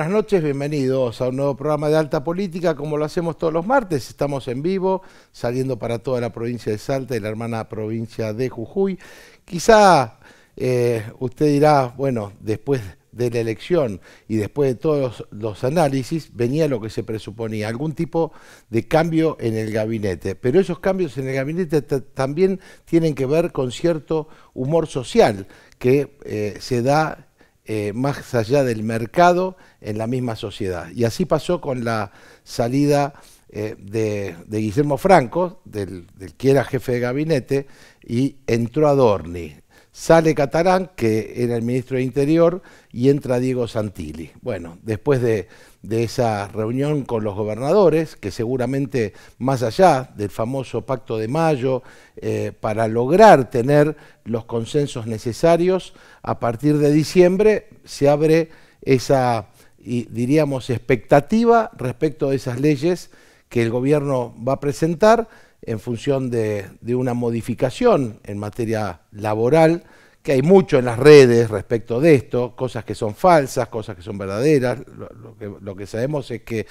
buenas noches, bienvenidos a un nuevo programa de Alta Política, como lo hacemos todos los martes. Estamos en vivo, saliendo para toda la provincia de Salta y la hermana provincia de Jujuy. Quizá usted dirá, bueno, después de la elección y después de todos los análisis, venía lo que se presuponía, algún tipo de cambio en el gabinete. Pero esos cambios en el gabinete también tienen que ver con cierto humor social que se da más allá del mercado en la misma sociedad. Y así pasó con la salida de Guillermo Franco, del que era jefe de gabinete, y entró Adorni. Sale Catalán, que era el ministro de Interior, y entra Diego Santilli. Bueno, después de esa reunión con los gobernadores, que seguramente más allá del famoso Pacto de Mayo, para lograr tener los consensos necesarios, a partir de diciembre se abre esa, diríamos, expectativa respecto de esas leyes que el gobierno va a presentar en función de una modificación en materia laboral, que hay mucho en las redes respecto de esto, cosas que son falsas, cosas que son verdaderas. Lo que sabemos es que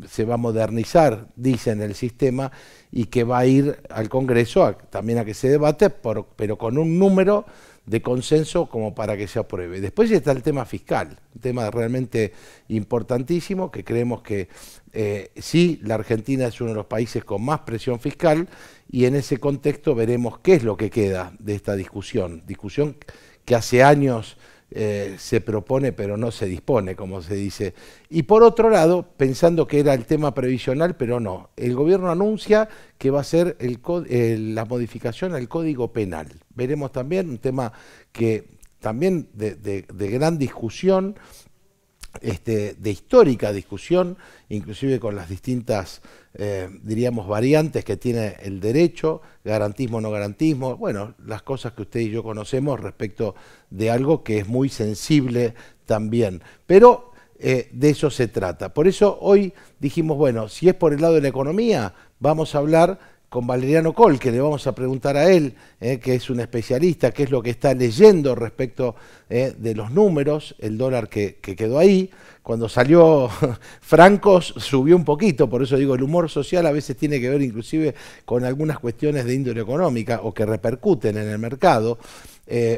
se va a modernizar, dicen, el sistema, y que va a ir al Congreso también a que se debate, pero con un número de consenso como para que se apruebe. Después está el tema fiscal, un tema realmente importantísimo, que creemos que sí, la Argentina es uno de los países con más presión fiscal, y en ese contexto veremos qué es lo que queda de esta discusión que hace años se propone pero no se dispone, como se dice. Y por otro lado, pensando que era el tema previsional, pero no, el gobierno anuncia que va a ser la modificación al Código Penal. Veremos también un tema que también de gran discusión, de histórica discusión, inclusive con las distintas, diríamos, variantes que tiene el derecho, garantismo, no garantismo, bueno, las cosas que usted y yo conocemos respecto de algo que es muy sensible también. Pero de eso se trata. Por eso hoy dijimos, bueno, si es por el lado de la economía, vamos a hablar con Valeriano Coll, que le vamos a preguntar a él, que es un especialista, qué es lo que está leyendo respecto de los números, el dólar que quedó ahí. Cuando salió Franco subió un poquito, por eso digo, el humor social a veces tiene que ver inclusive con algunas cuestiones de índole económica o que repercuten en el mercado.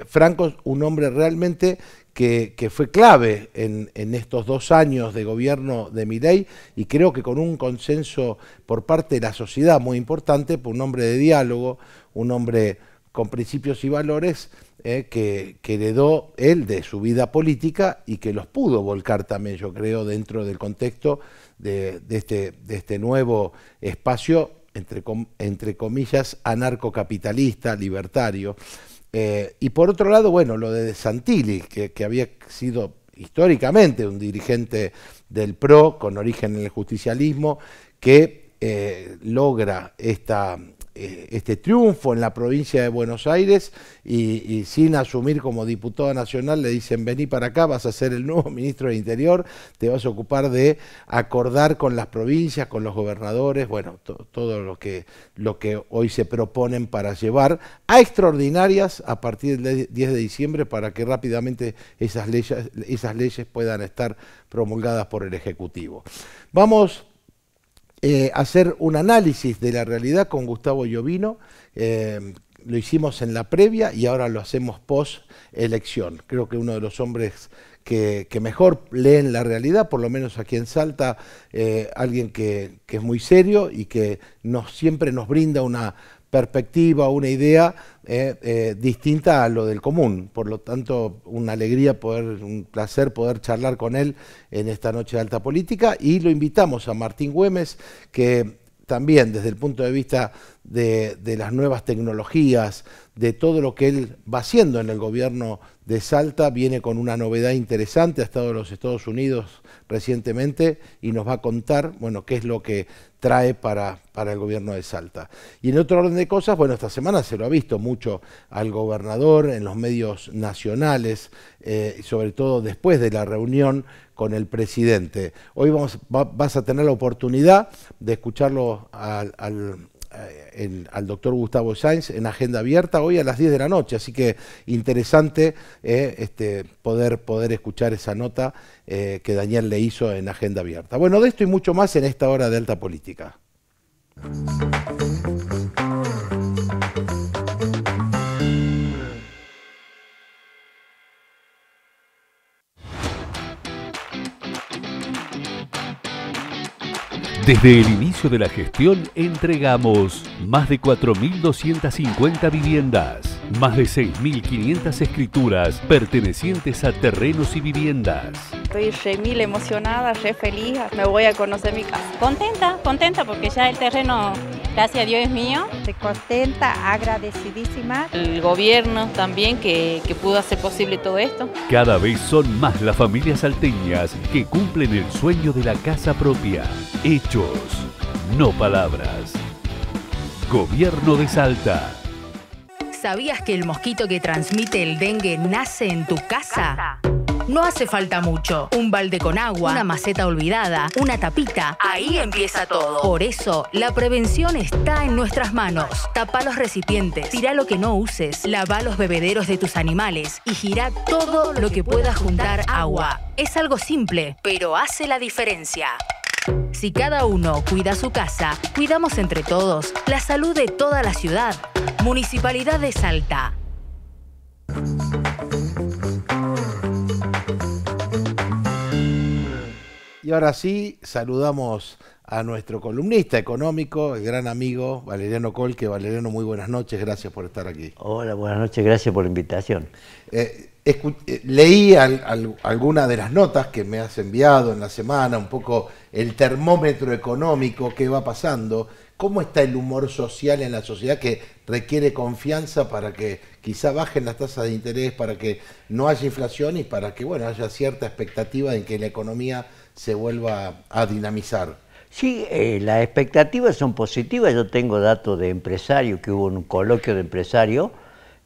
Franco, un hombre realmente que fue clave en estos 2 años de gobierno de Milei, y creo que con un consenso por parte de la sociedad muy importante, por un hombre de diálogo, un hombre con principios y valores que heredó él de su vida política y que los pudo volcar también, yo creo, dentro del contexto de este nuevo espacio, entre comillas, anarcocapitalista, libertario. Y por otro lado, bueno, lo de Santilli, que había sido históricamente un dirigente del PRO con origen en el justicialismo, que logra este triunfo en la provincia de Buenos Aires y sin asumir como diputado nacional le dicen: vení para acá, vas a ser el nuevo ministro del Interior, te vas a ocupar de acordar con las provincias, con los gobernadores, bueno, todo lo que hoy se proponen para llevar a extraordinarias a partir del 10 de diciembre para que rápidamente esas leyes puedan estar promulgadas por el Ejecutivo. Vamos hacer un análisis de la realidad con Gustavo Llovino. Lo hicimos en la previa y ahora lo hacemos post elección. Creo que uno de los hombres que mejor leen la realidad, por lo menos aquí en Salta, alguien que es muy serio y que siempre nos brinda una perspectiva, una idea distinta a lo del común. Por lo tanto, una alegría, un placer poder charlar con él en esta noche de Alta Política, y lo invitamos a Martín Güemes, que también desde el punto de vista de las nuevas tecnologías, de todo lo que él va haciendo en el gobierno de Salta, viene con una novedad interesante. Ha estado en los Estados Unidos recientemente y nos va a contar, bueno, qué es lo que trae para el gobierno de Salta. Y en otro orden de cosas, bueno, esta semana se lo ha visto mucho al gobernador en los medios nacionales, sobre todo después de la reunión con el presidente. Hoy vas a tener la oportunidad de escucharlo al al doctor Gustavo Sáenz en Agenda Abierta hoy a las 10 de la noche, así que interesante poder escuchar esa nota que Daniel le hizo en Agenda Abierta. Bueno, de esto y mucho más en esta hora de Alta Política. Desde el inicio de la gestión entregamos más de 4.250 viviendas, más de 6.500 escrituras pertenecientes a terrenos y viviendas. Estoy re emocionada, re feliz, me voy a conocer mi casa. Contenta porque ya el terreno, gracias a Dios, es mío. Estoy contenta, agradecidísima. El gobierno también que pudo hacer posible todo esto. Cada vez son más las familias salteñas que cumplen el sueño de la casa propia. Hechos, no palabras. Gobierno de Salta. ¿Sabías que el mosquito que transmite el dengue nace en tu casa? No hace falta mucho. Un balde con agua, una maceta olvidada, una tapita. Ahí empieza todo. Por eso, la prevención está en nuestras manos. Tapa los recipientes, tira lo que no uses, lava los bebederos de tus animales y gira todo lo que pueda juntar agua. Es algo simple, pero hace la diferencia. Si cada uno cuida su casa, cuidamos entre todos la salud de toda la ciudad. Municipalidad de Salta. Y ahora sí, saludamos a nuestro columnista económico, el gran amigo Valeriano Colque. Valeriano, muy buenas noches, gracias por estar aquí. Hola, buenas noches, gracias por la invitación. Leí algunas de las notas que me has enviado en la semana, un poco el termómetro económico, qué va pasando, cómo está el humor social en la sociedad que requiere confianza para que quizá bajen las tasas de interés, para que no haya inflación y para que haya cierta expectativa de que la economía se vuelva a dinamizar. Sí, las expectativas son positivas. Yo tengo datos de empresarios, que hubo un coloquio de empresarios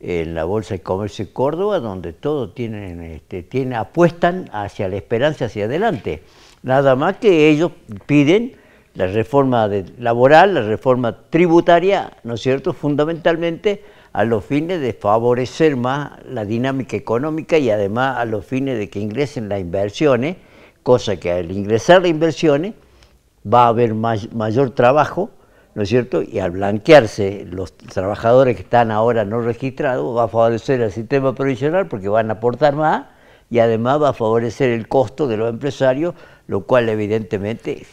en la Bolsa de Comercio de Córdoba, donde todos apuestan hacia la esperanza, hacia adelante. Nada más que ellos piden la reforma laboral, la reforma tributaria, ¿no es cierto?, fundamentalmente a los fines de favorecer más la dinámica económica y además a los fines de que ingresen las inversiones, cosa que al ingresar las inversiones va a haber mayor trabajo, ¿no es cierto? Y al blanquearse los trabajadores que están ahora no registrados, va a favorecer al sistema provisional porque van a aportar más y además va a favorecer el costo de los empresarios, lo cual evidentemente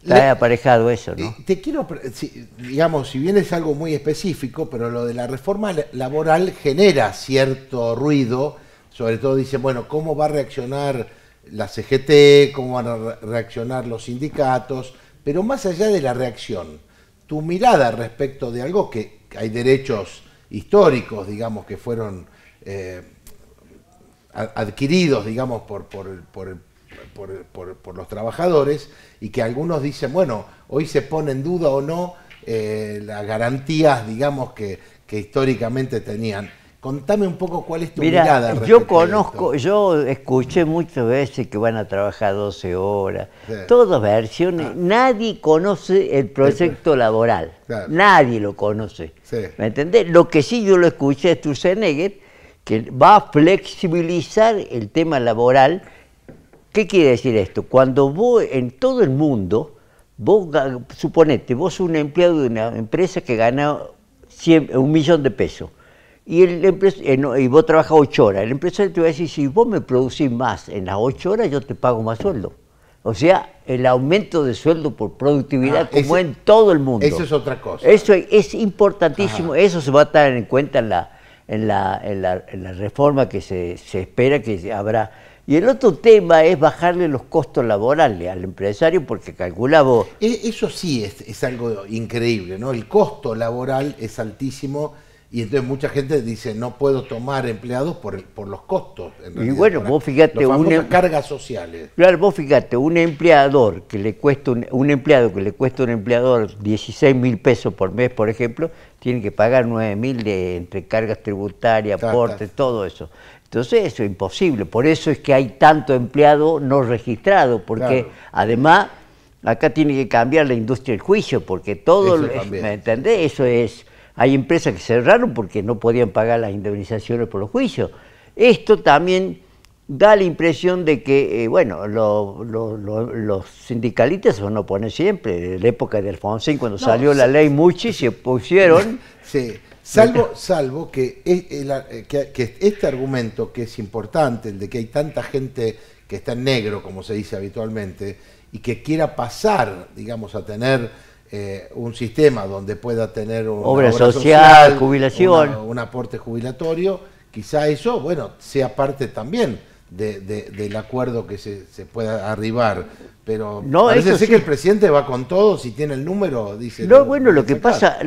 trae aparejado eso, ¿no? Te quiero, digamos, si bien es algo muy específico, pero lo de la reforma laboral genera cierto ruido, sobre todo dicen, bueno, ¿cómo va a reaccionar la CGT, cómo van a reaccionar los sindicatos? Pero más allá de la reacción, tu mirada respecto de algo que hay derechos históricos, digamos, que fueron adquiridos, digamos, por los trabajadores y que algunos dicen, bueno, hoy se pone en duda o no las garantías, digamos, que históricamente tenían. Contame un poco cuál es tu mirada. Yo escuché muchas veces que van a trabajar 12 horas, todas versiones, nadie conoce el proyecto laboral, nadie lo conoce, ¿me entendés? Lo que sí yo lo escuché es Sturzenegger, que va a flexibilizar el tema laboral. ¿Qué quiere decir esto? Cuando vos en todo el mundo, suponete, vos sos un empleado de una empresa que gana 1 millón de pesos, y vos trabajas 8 horas, el empresario te va a decir, si vos me producís más en las 8 horas, yo te pago más sueldo. O sea, el aumento de sueldo por productividad como en todo el mundo. Eso es otra cosa. Eso es importantísimo, eso se va a tener en cuenta en la reforma que se espera que habrá. Y el otro tema es bajarle los costos laborales al empresario, porque calcula vos... Eso sí es algo increíble, ¿no? El costo laboral es altísimo y entonces mucha gente dice, no puedo tomar empleados por los costos. En realidad, y bueno, vos fíjate... cargas sociales. Claro, vos fíjate, un empleador que le cuesta un empleado que le cuesta a un empleador 16.000 pesos por mes, por ejemplo, tiene que pagar 9.000 entre cargas tributarias, aportes, todo eso. Entonces eso es imposible, por eso es que hay tanto empleado no registrado, porque además Acá tiene que cambiar la industria del juicio, porque todo, ¿me entendés? Eso es, hay empresas que cerraron porque no podían pagar las indemnizaciones por los juicios. Esto también da la impresión de que, bueno, los sindicalistas se van a oponer siempre. En la época de Alfonsín, cuando salió la ley Muchi, se opusieron. Sí, salvo que este argumento, que es importante, el de que hay tanta gente que está en negro, como se dice habitualmente, y que quiera pasar, digamos, a tener un sistema donde pueda tener una obra social, jubilación, un aporte jubilatorio, quizá eso, bueno, sea parte también del acuerdo que se pueda arribar. Pero no, parece ser sí, que el presidente va con todo, si tiene el número, dice... No, bueno, lo que pasa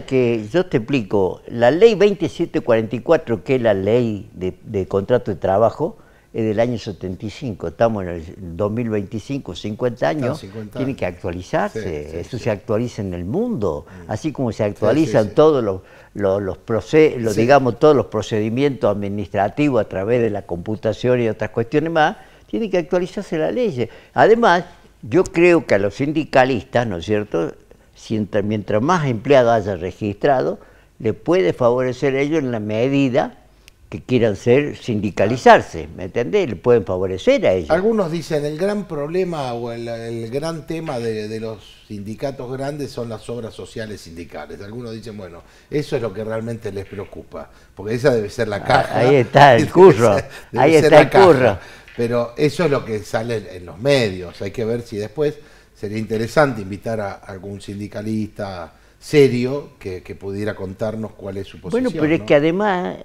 que, yo te explico, la ley 2744, que es la ley de contrato de trabajo, es del año 75, estamos en el 2025, 50 años, 50 tiene que actualizarse, eso se actualiza en el mundo, así como se actualizan todos digamos, todos los procedimientos administrativos a través de la computación y otras cuestiones más, tiene que actualizarse la ley. Además, yo creo que a los sindicalistas, ¿no es cierto?, mientras más empleados haya registrado, le puede favorecer a ellos en la medida que quieran sindicalizarse, ¿me entendés? Le pueden favorecer a ellos. Algunos dicen el gran problema o el gran tema de los sindicatos grandes son las obras sociales sindicales. Algunos dicen, bueno, eso es lo que realmente les preocupa, porque esa debe ser la caja. Ahí está el curro, ahí está el curro. Pero eso es lo que sale en los medios. Hay que ver si después sería interesante invitar a algún sindicalista serio que pudiera contarnos cuál es su posición. Bueno, pero es que además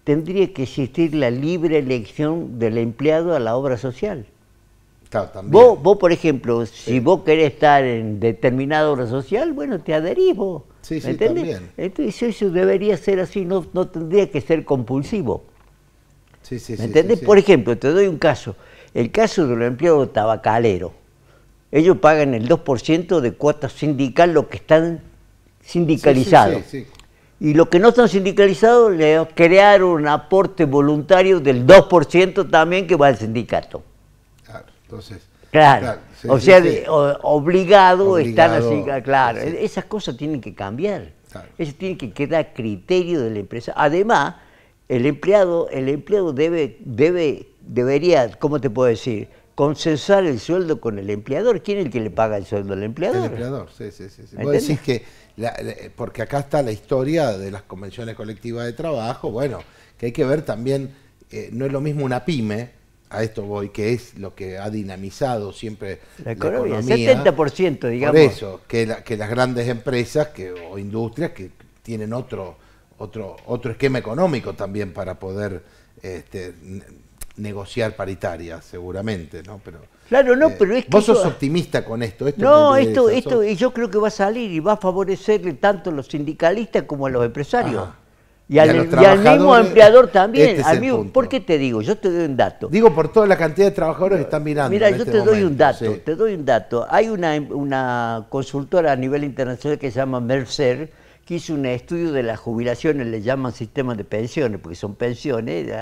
tendría que existir la libre elección del empleado a la obra social. Claro, también. Vos, por ejemplo, si vos querés estar en determinada obra social, bueno, te adherís vos. Sí, ¿me entendés? También. Entonces eso debería ser así, no tendría que ser compulsivo. Sí, ¿me entendés? Por ejemplo, te doy un caso. El caso de los empleados tabacaleros. Ellos pagan el 2% de cuota sindical, los que están sindicalizados. Sí. Y los que no están sindicalizados le crearon un aporte voluntario del 2% también que va al sindicato. Claro, entonces... Claro, o sea, obligado están así, claro. Sí. Esas cosas tienen que cambiar. Claro. Eso tiene que quedar a criterio de la empresa. Además, el empleado debería, ¿cómo te puedo decir?, consensar el sueldo con el empleador. ¿Quién es el que le paga el sueldo al empleador? El empleador, sí. Vos decís que, porque acá está la historia de las convenciones colectivas de trabajo, bueno, que hay que ver también, no es lo mismo una pyme, a esto voy, que es lo que ha dinamizado siempre la economía. 70%, digamos. Por eso, que las grandes empresas o industrias que tienen otro esquema económico también para poder negociar paritarias, seguramente, ¿no? Pero, claro, no, pero es que... Vos sos optimista con esto. No, esto y yo creo que va a salir y va a favorecerle tanto a los sindicalistas como a los empresarios. Ajá. Y al mismo empleador también. ¿Por qué te digo? Yo te doy un dato. Digo por toda la cantidad de trabajadores que están mirando. Mira, yo te doy un dato. Hay una consultora a nivel internacional que se llama Mercer, que hizo un estudio de las jubilaciones, le llaman sistemas de pensiones, porque son pensiones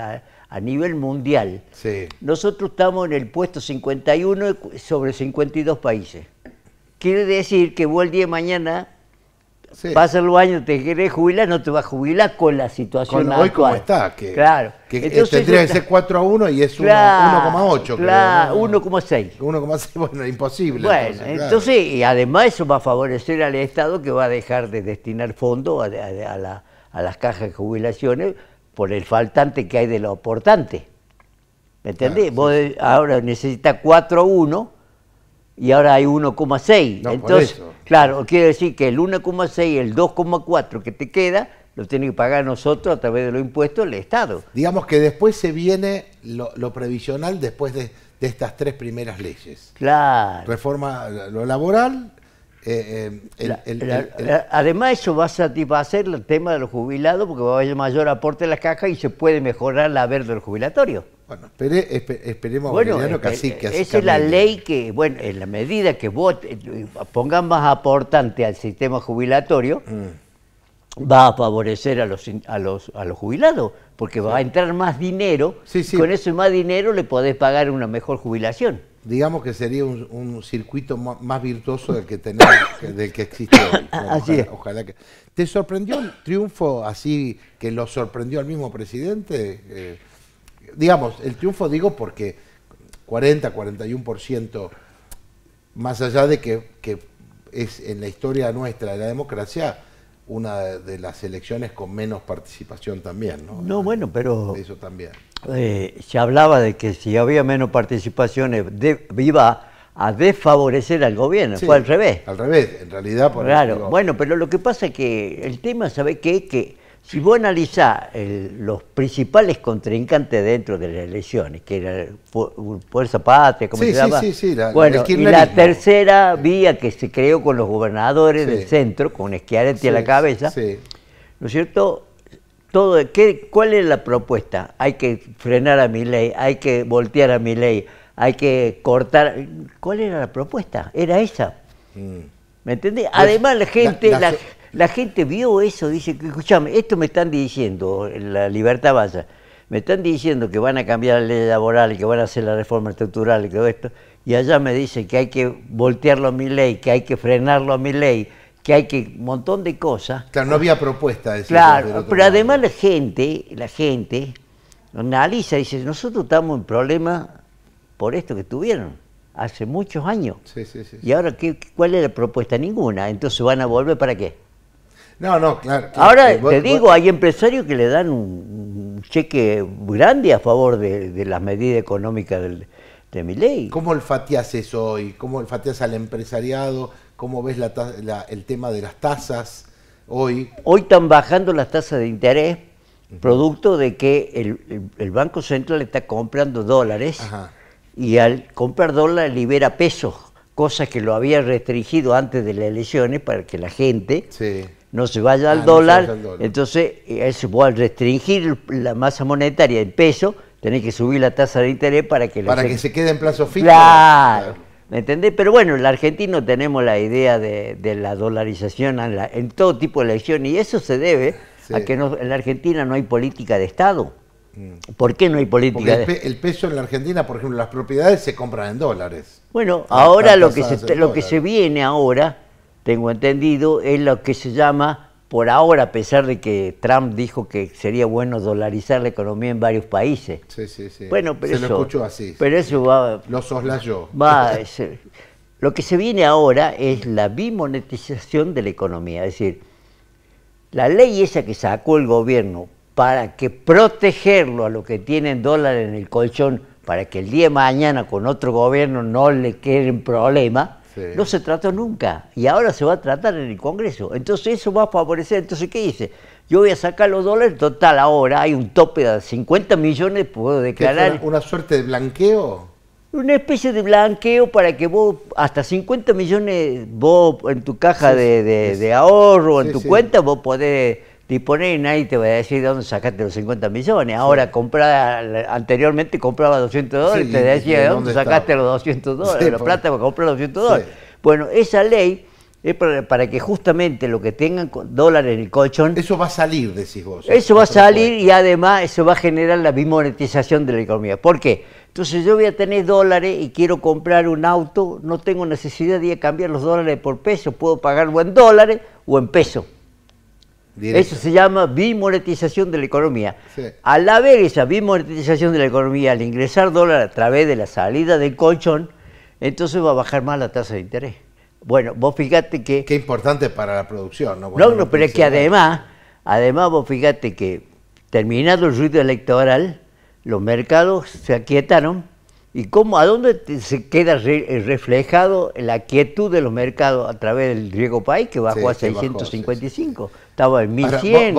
a nivel mundial. Sí. Nosotros estamos en el puesto 51 sobre 52 países. Quiere decir que vos el día de mañana, pasan los años, te querés jubilar, no te vas a jubilar con la situación actual. Hoy como está, claro. Entonces, tendría que ser 4-1 y es 1,8. Claro, 1,6. 1,6, bueno, imposible. Bueno, entonces, y además eso va a favorecer al Estado, que va a dejar de destinar fondos a las cajas de jubilaciones por el faltante que hay de los aportantes. ¿Me entendés? Claro, vos ahora necesitas 4,1 y ahora hay 1,6. No, entonces, claro, quiere decir que el 1,6, el 2,4 que te queda, lo tiene que pagar nosotros a través de los impuestos del Estado. Digamos que después se viene lo previsional después de estas tres primeras leyes. Claro. Reforma lo laboral. Además eso va a satisfacer el tema de los jubilados porque va a haber mayor aporte a las cajas y se puede mejorar la haber del jubilatorio. Bueno, esperemos que así esa es la ley que, bueno, en la medida que vos pongan más aportante al sistema jubilatorio, va a favorecer a los jubilados, porque va a entrar más dinero, con ese más dinero le podés pagar una mejor jubilación. digamos que sería un circuito más virtuoso del que tenemos, del que existe hoy. Bueno, Así es. ojalá que... ¿Te sorprendió el triunfo así que lo sorprendió al mismo presidente? Digamos, el triunfo digo porque 41%, más allá de que es en la historia nuestra de la democracia una de las elecciones con menos participación también, ¿no? No, bueno, pero Eso también. se hablaba de que si había menos participaciones iba a desfavorecer al gobierno, Sí, fue al revés. Al revés, en realidad. Por Claro, eso digo, bueno, pero lo que pasa es que el tema, ¿sabe qué? Que si vos analizás los principales contrincantes dentro de las elecciones, que era Fuerza Patria, ¿cómo Sí, se llama? sí, bueno, el y la kirchnerismo. tercera vía que se creó con los gobernadores Sí. del centro, con Schiaretti sí, a la cabeza, sí. ¿no es cierto? ¿Cuál es la propuesta? Hay que frenar a Milei, hay que voltear a Milei, hay que cortar. ¿Cuál era la propuesta? Era esa. ¿Me entendés? Además la gente vio eso, dice, escuchame, esto me están diciendo, la Libertad Avanza, me están diciendo que van a cambiar la ley laboral, que van a hacer la reforma estructural y todo esto, y allá me dicen que hay que voltearlo a Milei, que hay que frenarlo a Milei, que hay que un montón de cosas. Claro, no había propuesta. Claro, pero además la gente analiza y dice, nosotros estamos en problemas por esto que tuvieron hace muchos años. Sí, sí, sí. Y ahora, ¿cuál es la propuesta? Ninguna. Entonces van a volver ¿para qué? No, claro. Ahora, te digo, hay empresarios que le dan un cheque grande a favor de las medidas económicas de Milei. ¿Cómo olfateás eso hoy? ¿Cómo olfateás al empresariado? ¿Cómo ves el tema de las tasas hoy? Hoy están bajando las tasas de interés, producto de que el Banco Central está comprando dólares. Ajá. Y al comprar dólares libera pesos, cosa que lo había restringido antes de las elecciones para que la gente Sí. no se vaya al no se dólar. vaya al dólar. Entonces, al restringir la masa monetaria en peso, tenés que subir la tasa de interés para que... Que se quede en plazo fijo. Claro, ¿me entendés? Pero bueno, el argentino tenemos la idea de la dolarización en todo tipo de elecciones, y eso se debe Sí. a que en la Argentina no hay política de Estado. ¿Por qué no hay política Porque el peso en la Argentina, por ejemplo, las propiedades se compran en dólares. Bueno, ahora lo que tasadas se en viene ahora, tengo entendido, es lo que se llama, por ahora, a pesar de que Trump dijo que sería bueno dolarizar la economía en varios países. Sí, sí, sí. Bueno, pero se eso, lo escuchó así. pero eso va, Lo soslayó. lo que se viene ahora es la bimonetización de la economía, es decir, la ley esa que sacó el gobierno para que protegerlo a los que tienen dólares en el colchón, para que el día de mañana con otro gobierno no le queden problemas, Sí. no se trató nunca, y ahora se va a tratar en el Congreso. Entonces eso va a favorecer. Entonces, ¿qué dice? Yo voy a sacar los dólares, total, ahora hay un tope de 50 millones, puedo ¿Qué declarar... fue una suerte de blanqueo? Una especie de blanqueo para que vos, hasta 50 millones, vos en tu caja Sí, de ahorro, en sí, tu sí. cuenta, vos podés disponer y nadie te va a decir de dónde sacaste los 50 millones. Ahora, anteriormente compraba 200 dólares, Sí, te decía ¿y de dónde dónde sacaste estaba? los 200 dólares, Sí, la por- plata para comprar los 200 Sí. dólares. Bueno, esa ley es para que justamente los que tengan dólares en el colchón, Eso va a salir, decís vos. eso va a Otra salir propuesta. y además eso va a generar la bimonetización de la economía. ¿Por qué? Entonces yo voy a tener dólares y quiero comprar un auto, no tengo necesidad de ir a cambiar los dólares por pesos, puedo pagarlo en dólares o en pesos. Directo. Eso se llama bimonetización de la economía. Sí. Al haber esa bimonetización de la economía, al ingresar dólar a través de la salida del colchón, entonces va a bajar más la tasa de interés. Bueno, vos fíjate que... Qué importante para la producción, ¿no? No, Cuando no, uno pero es piensa, que bueno, además vos fíjate que terminado el ruido electoral, los mercados se aquietaron, y ¿a dónde se queda reflejado la quietud de los mercados? A través del riesgo país, que bajó Sí, a que bajó, 655, estaba en Ahora, 1100.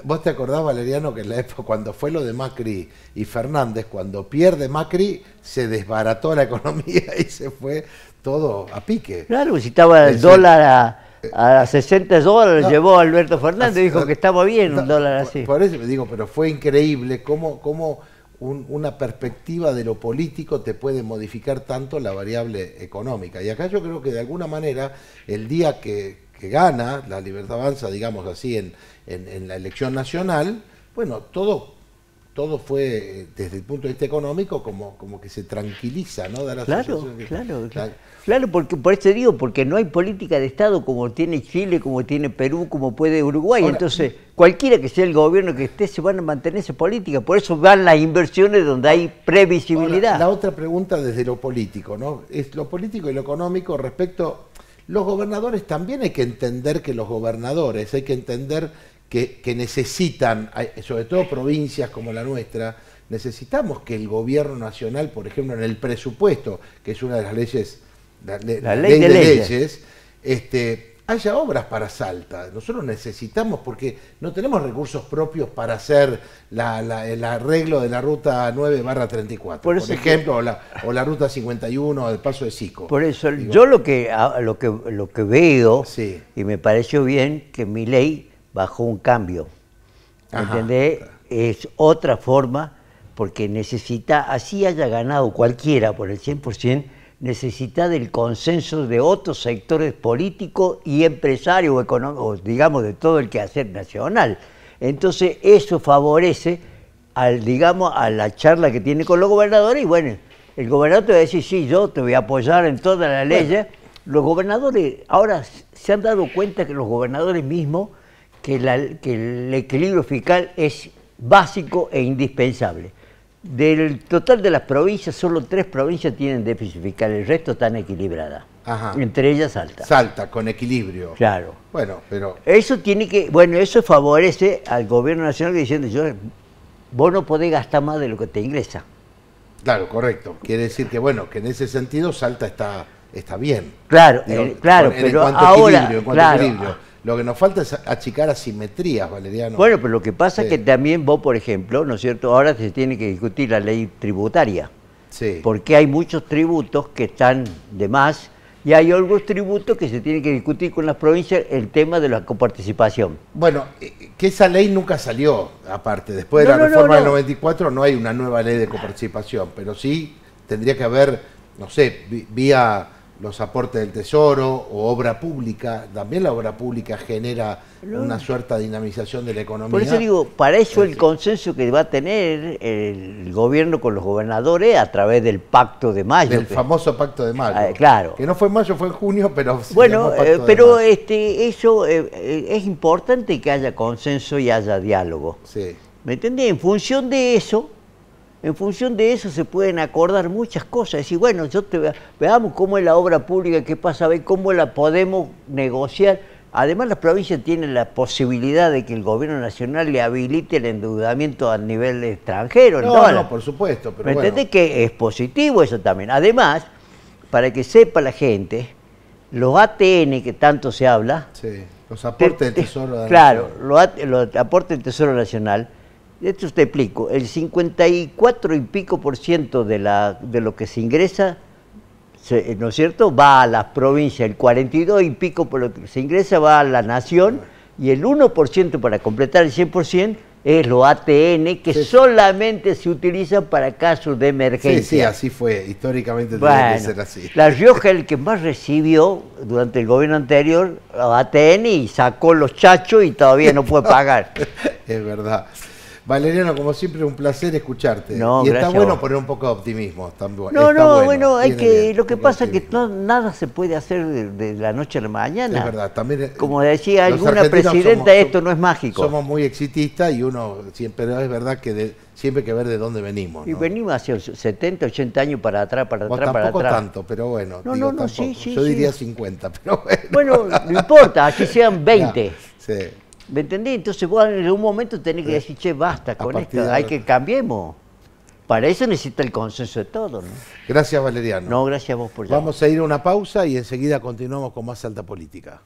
vos te acordás, Valeriano, que en la época, cuando fue lo de Macri y Fernández, cuando pierde Macri, se desbarató la economía y se fue todo a pique. Claro, si estaba el Sí. dólar a 60 dólares, No. llevó Alberto Fernández, Así- dijo que estaba bien un No, dólar así. Por eso digo, pero fue increíble cómo una perspectiva de lo político te puede modificar tanto la variable económica. Y acá yo creo que de alguna manera el día que gana la Libertad Avanza, digamos así, en la elección nacional, bueno, todo todo fue, desde el punto de vista económico, como que se tranquiliza, ¿no? Da la sensación que- Claro, porque por eso digo, porque no hay política de Estado como tiene Chile, como tiene Perú, como puede Uruguay. Ahora, entonces, cualquiera que sea el gobierno que esté, se van a mantener esa política. Por eso van las inversiones donde hay previsibilidad. Ahora, la otra pregunta desde lo político, ¿no? Es lo político y lo económico respecto... Los gobernadores también hay que entender que los gobernadores, hay que entender que necesitan, sobre todo provincias como la nuestra, necesitamos que el gobierno nacional, por ejemplo, en el presupuesto, que es una de las leyes, la ley de leyes, haya obras para Salta. Nosotros necesitamos, porque no tenemos recursos propios para hacer el arreglo de la ruta 9/34, por ejemplo, o la ruta 51 del Paso de Sico. Por eso, yo lo que veo, Sí. y me pareció bien, que Milei bajó un cambio. ¿Entendés? Es otra forma, porque necesita, así haya ganado cualquiera por el 100%, necesita del consenso de otros sectores políticos y empresarios o económicos, digamos, de todo el quehacer nacional. Entonces, eso favorece a la charla que tiene con los gobernadores, y bueno, el gobernador te va a decir, sí, yo te voy a apoyar en todas las leyes. Los gobernadores, ahora se han dado cuenta que los gobernadores mismos, que el equilibrio fiscal es básico e indispensable. Del total de las provincias, solo 3 provincias tienen déficit fiscal, el resto están equilibradas. Ajá. Entre ellas Salta. Salta, con equilibrio. Claro. Bueno, pero... Eso favorece al gobierno nacional diciendo, vos no podés gastar más de lo que te ingresa. Claro, correcto. Quiere decir que, bueno, que en ese sentido Salta está bien. Claro, Digo, claro, en pero cuanto a ahora, equilibrio, en cuanto a equilibrio. Lo que nos falta es achicar asimetrías, Valeriano. Bueno, pero lo que pasa es Sí. que también vos, por ejemplo, ¿no es cierto? Ahora se tiene que discutir la ley tributaria. Sí. Porque hay muchos tributos que están de más y hay algunos tributos que se tienen que discutir con las provincias, el tema de la coparticipación. Bueno, que esa ley nunca salió, aparte. Después de la reforma del 94 no hay una nueva ley de coparticipación, pero sí tendría que haber, no sé, vía los aportes del Tesoro o obra pública. También la obra pública genera una cierta dinamización de la economía. Por eso digo, para eso el consenso que va a tener el gobierno con los gobernadores a través del Pacto de Mayo. Del famoso Pacto de Mayo. Claro. Que no fue en mayo, fue en junio, pero... Bueno, pero eso es importante que haya consenso y haya diálogo. Sí. ¿Me entendés? En función de eso se pueden acordar muchas cosas. Decir, bueno, veamos cómo es la obra pública, qué pasa, ver cómo la podemos negociar. Además, las provincias tienen la posibilidad de que el gobierno nacional le habilite el endeudamiento a nivel extranjero. No, por supuesto. Pero ¿Me entendés? Que es positivo eso también. Además, para que sepa la gente, los ATN que tanto se habla... Sí, los aportes del Tesoro de la Claro, Nación. los aportes del Tesoro Nacional. Esto te explico, el 54 y pico % de lo que se ingresa, ¿no es cierto?, va a las provincias, el 42 y pico por lo que se ingresa va a la nación, y el 1% para completar el 100% es los ATN, que solamente se utilizan para casos de emergencia. Sí, así fue, históricamente tenía que ser así. La Rioja es el que más recibió durante el gobierno anterior los ATN y sacó los chachos y todavía no puede pagar. Es verdad. Valeriano, como siempre, un placer escucharte. No, y está gracias bueno a vos. poner un poco de optimismo. Bueno, hay viene que. bien, Lo que un pasa es que optimismo. nada se puede hacer de la noche a la mañana. Es verdad, también. Como decía los alguna argentinos presidenta, esto no es mágico. Somos muy exitistas y uno siempre, pero es verdad que siempre hay que ver de dónde venimos. Y ¿no? venimos hacia 70, 80 años para atrás, para Vos atrás, para tampoco atrás. tanto, pero bueno. No, digo, no, tampoco. sí, Yo sí. diría 50, pero bueno. Bueno, no importa, así sean 20. Sí. ¿Me entendés? Entonces vos en algún momento tenés que decir, che, basta con partir esto, de hay ahora. que cambiemos. Para eso necesita el consenso de todos, ¿no? Gracias, Valeriano. No, gracias a vos por llamar. Vamos a ir a una pausa y enseguida continuamos con más Alta Política.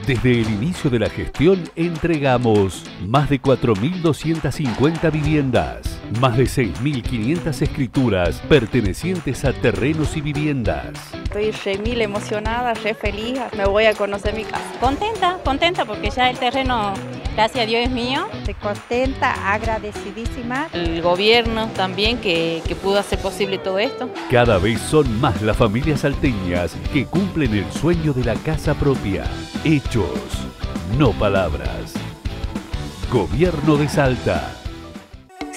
Desde el inicio de la gestión entregamos más de 4.250 viviendas, más de 6.500 escrituras pertenecientes a terrenos y viviendas. Estoy re mil emocionada, re feliz, me voy a conocer mi casa. Contenta porque ya el terreno, gracias a Dios, es mío. Estoy contenta, agradecidísima. El gobierno también que pudo hacer posible todo esto. Cada vez son más las familias salteñas que cumplen el sueño de la casa propia. Hechos, no palabras. Gobierno de Salta.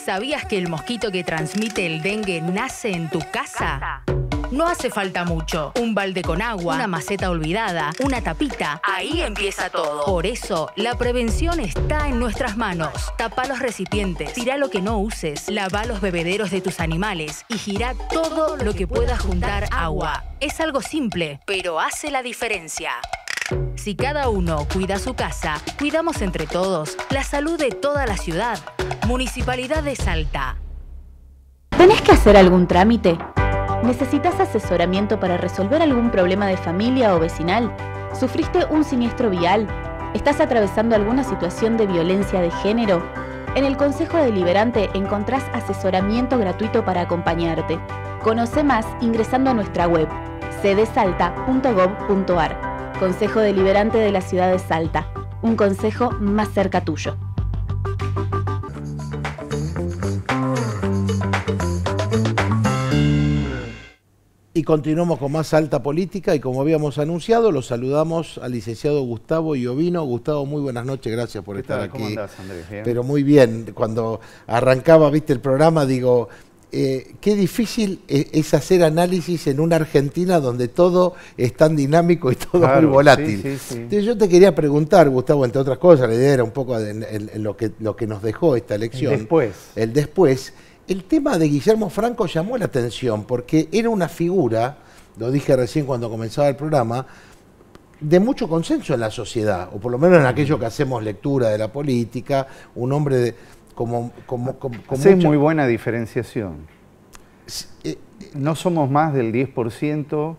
¿Sabías que el mosquito que transmite el dengue nace en tu casa? No hace falta mucho. Un balde con agua, una maceta olvidada, una tapita. Ahí empieza todo. Por eso, la prevención está en nuestras manos. Tapa los recipientes, tira lo que no uses, lava los bebederos de tus animales y gira todo lo que pueda juntar agua. Es algo simple, pero hace la diferencia. Si cada uno cuida su casa, cuidamos entre todos la salud de toda la ciudad. Municipalidad de Salta. ¿Tenés que hacer algún trámite? ¿Necesitas asesoramiento para resolver algún problema de familia o vecinal? ¿Sufriste un siniestro vial? ¿Estás atravesando alguna situación de violencia de género? En el Consejo Deliberante encontrás asesoramiento gratuito para acompañarte. Conoce más ingresando a nuestra web cdsalta.gov.ar. Consejo Deliberante de la Ciudad de Salta. Un consejo más cerca tuyo. Y continuamos con más Salta Política y como habíamos anunciado, los saludamos al licenciado Gustavo Iovino. Gustavo, muy buenas noches, gracias por estar aquí. ¿Cómo andás, Andrés? ¿Bien? Pero muy bien, cuando arrancaba, viste, el programa, digo, qué difícil es hacer análisis en una Argentina donde todo es tan dinámico y todo muy volátil. Sí. Entonces yo te quería preguntar, Gustavo, entre otras cosas, la idea era un poco en lo que nos dejó esta elección. El después. El tema de Guillermo Franco llamó la atención porque era una figura, lo dije recién cuando comenzaba el programa, de mucho consenso en la sociedad, o por lo menos en aquello que hacemos lectura de la política, un hombre con mucha... muy buena diferenciación. No somos más del 10%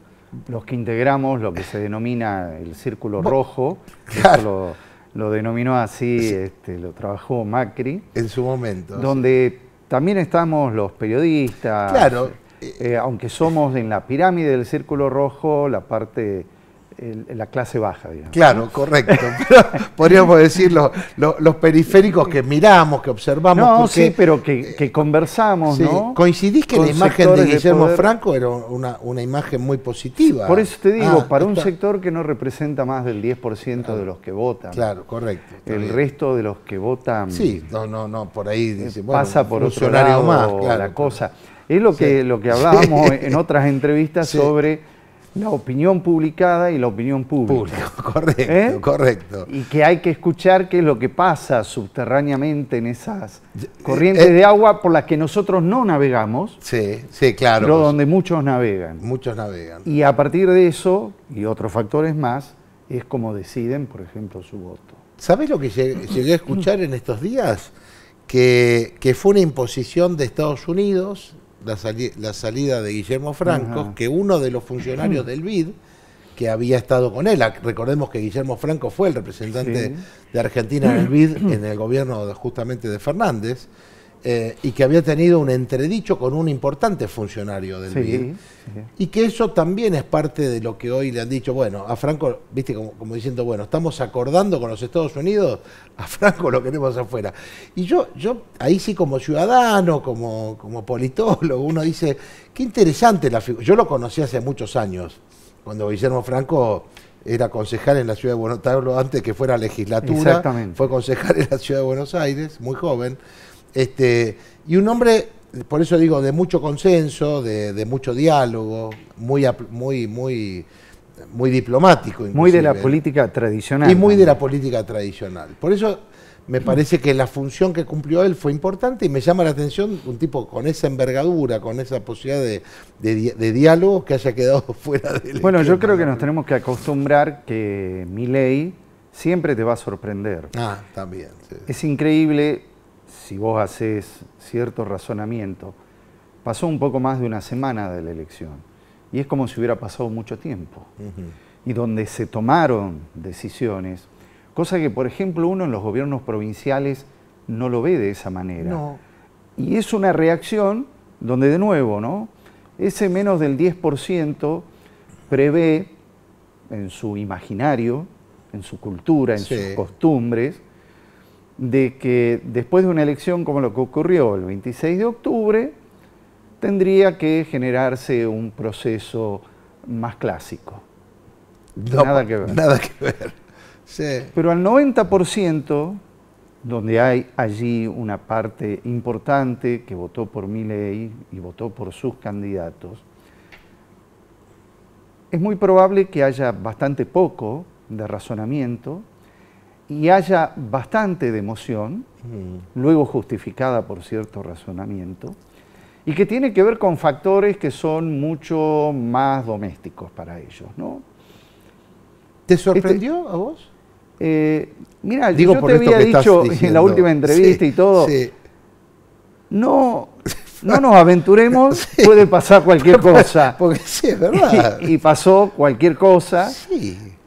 los que integramos lo que se denomina el círculo rojo, claro. Lo denominó así, lo trabajó Macri. En su momento. Donde... También estamos los periodistas, claro. Aunque somos en la pirámide del círculo rojo, la parte, la clase baja, digamos. Claro, correcto. Podríamos decir los periféricos que miramos, que observamos. No, porque, sí, pero que conversamos, sí. ¿no? ¿Coincidís que la imagen de Guillermo Franco era una imagen muy positiva? Por eso te digo, para un sector que no representa más del 10% de los que votan. Claro, correcto. El resto de los que votan... Sí, no, por ahí dice, bueno, pasa por otro lado más, claro, la cosa. Es lo que hablábamos en otras entrevistas sobre la opinión publicada y la opinión pública. Correcto. Y que hay que escuchar qué es lo que pasa subterráneamente en esas corrientes de agua por las que nosotros no navegamos. Sí, claro. Pero donde muchos navegan. Muchos navegan. Y a partir de eso, y otros factores más, es como deciden, por ejemplo, su voto. ¿Sabés lo que llegué a escuchar en estos días? Que fue una imposición de Estados Unidos, la salida de Guillermo Franco, que uno de los funcionarios del BID, que había estado con él, recordemos que Guillermo Franco fue el representante de Argentina en el BID, en el gobierno justamente de Fernández, y que había tenido un entredicho con un importante funcionario del BID, y que eso también es parte de lo que hoy le han dicho, bueno, a Franco, viste, como diciendo, bueno, estamos acordando con los Estados Unidos, a Franco lo queremos afuera. Y yo ahí sí como ciudadano, como politólogo, uno dice, qué interesante la figura. Yo lo conocí hace muchos años, cuando Guillermo Franco era concejal en la ciudad de Buenos Aires, antes que fuera legislatura, fue concejal en la ciudad de Buenos Aires, muy joven. Y un hombre, por eso digo, de mucho consenso, de mucho diálogo, muy diplomático. Inclusive. Muy de la política tradicional. Y muy de la política tradicional. Por eso me parece que la función que cumplió él fue importante y me llama la atención un tipo con esa envergadura, con esa posibilidad de diálogo que haya quedado fuera del... Bueno, yo creo que nos tenemos que acostumbrar que Milei siempre te va a sorprender. También. Sí. Es increíble... Si vos haces cierto razonamiento, pasó un poco más de una semana de la elección y es como si hubiera pasado mucho tiempo. Y donde se tomaron decisiones, cosa que, por ejemplo, uno en los gobiernos provinciales no lo ve de esa manera. No. Y es una reacción donde, de nuevo, ¿no? Ese menos del 10% prevé en su imaginario, en su cultura, en sus costumbres, de que después de una elección como lo que ocurrió el 26 de octubre, tendría que generarse un proceso más clásico. No, nada que ver. Nada que ver. Sí. Pero al 90%, donde hay allí una parte importante que votó por Milei y votó por sus candidatos, es muy probable que haya bastante poco de razonamiento y haya bastante de emoción, luego justificada por cierto razonamiento, y que tiene que ver con factores que son mucho más domésticos para ellos, ¿no? ¿Te sorprendió a vos? Mira, yo te había dicho en la última entrevista y todo, no nos aventuremos, puede pasar cualquier cosa. Porque sí, es verdad. Y pasó cualquier cosa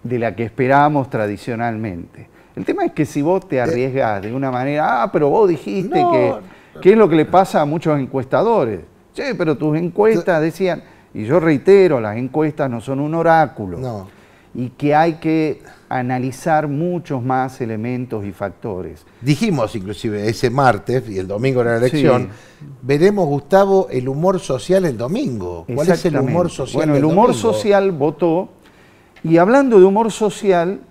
de la que esperábamos tradicionalmente. El tema es que si vos te arriesgás de una manera, pero vos dijiste que es lo que le pasa a muchos encuestadores. Che, pero tus encuestas decían, y yo reitero, las encuestas no son un oráculo. No. Y que hay que analizar muchos más elementos y factores. Dijimos inclusive ese martes y el domingo era la elección, veremos, Gustavo, el humor social el domingo. ¿Cuál es el humor social? Bueno, el humor social votó, y hablando de humor social,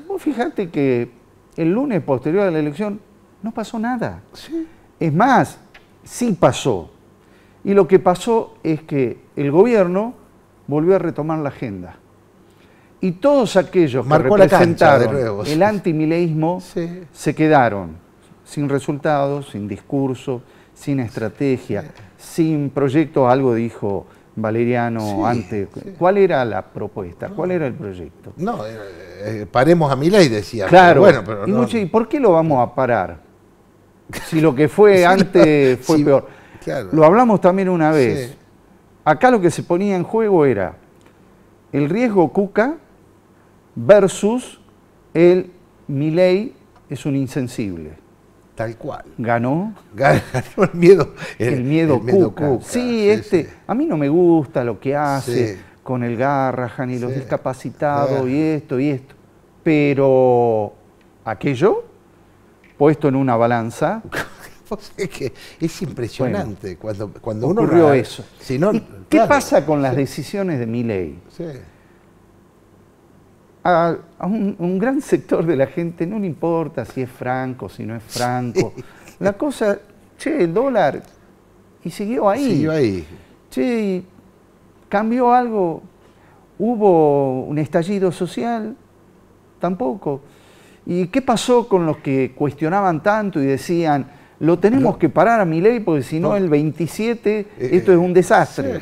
vos fijate que el lunes posterior a la elección no pasó nada. Sí. Es más, sí pasó. Y lo que pasó es que el gobierno volvió a retomar la agenda. Y todos aquellos que representaron el antimileísmo se quedaron sin resultados, sin discurso, sin estrategia, sin proyecto. Algo dijo Valeriano antes. ¿Cuál era la propuesta? ¿Cuál era el proyecto? No, paremos a Milei, decía. Claro. Bueno, pero y mucho, ¿y por qué lo vamos a parar? Si lo que fue antes fue peor. Claro. Lo hablamos también una vez. Acá lo que se ponía en juego era el riesgo Cuca versus el Milei es un insensible. Tal cual. ¿Ganó? Ganó el miedo. El miedo Cuca. Sí, a mí no me gusta lo que hace con el Garrahan y los discapacitados y esto. Pero aquello, puesto en una balanza... Es que es impresionante cuando uno ocurrió eso. Si no, ¿Y qué pasa con las decisiones de Milei? A un gran sector de la gente no le importa si es franco, si no es franco. La cosa, el dólar, y siguió ahí. Siguió ahí. Che, ¿cambió algo? ¿Hubo un estallido social? Tampoco. ¿Y qué pasó con los que cuestionaban tanto y decían, lo tenemos que parar a Milei porque si no el 27 esto es un desastre?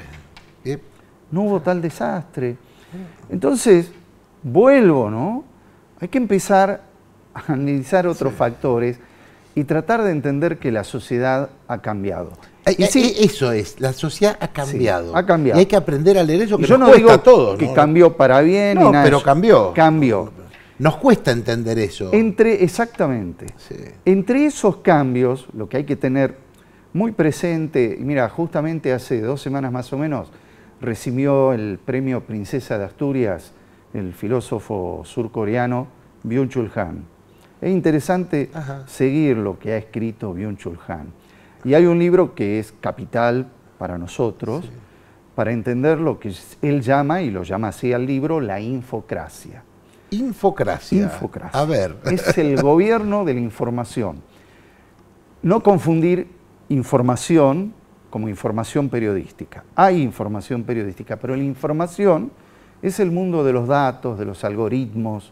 No hubo tal desastre. Entonces, vuelvo, ¿no? Hay que empezar a analizar otros factores y tratar de entender que la sociedad ha cambiado. Eso es, la sociedad ha cambiado. Ha cambiado. Y hay que aprender a leer eso, que yo nos no cuesta digo a todos. Que cambió para bien. No, y nada pero cambió. Cambió. Nos cuesta entender eso. Exactamente. Entre esos cambios, lo que hay que tener muy presente, y mira, justamente hace 2 semanas más o menos, recibió el premio Princesa de Asturias el filósofo surcoreano Byung-Chul Han. Es interesante seguir lo que ha escrito Byung-Chul Han. Y hay un libro que es capital para nosotros, para entender lo que él llama, y lo llama así al libro, la infocracia. Infocracia. A ver. Es el gobierno de la información. No confundir información como información periodística. Hay información periodística, pero la información es el mundo de los datos, de los algoritmos,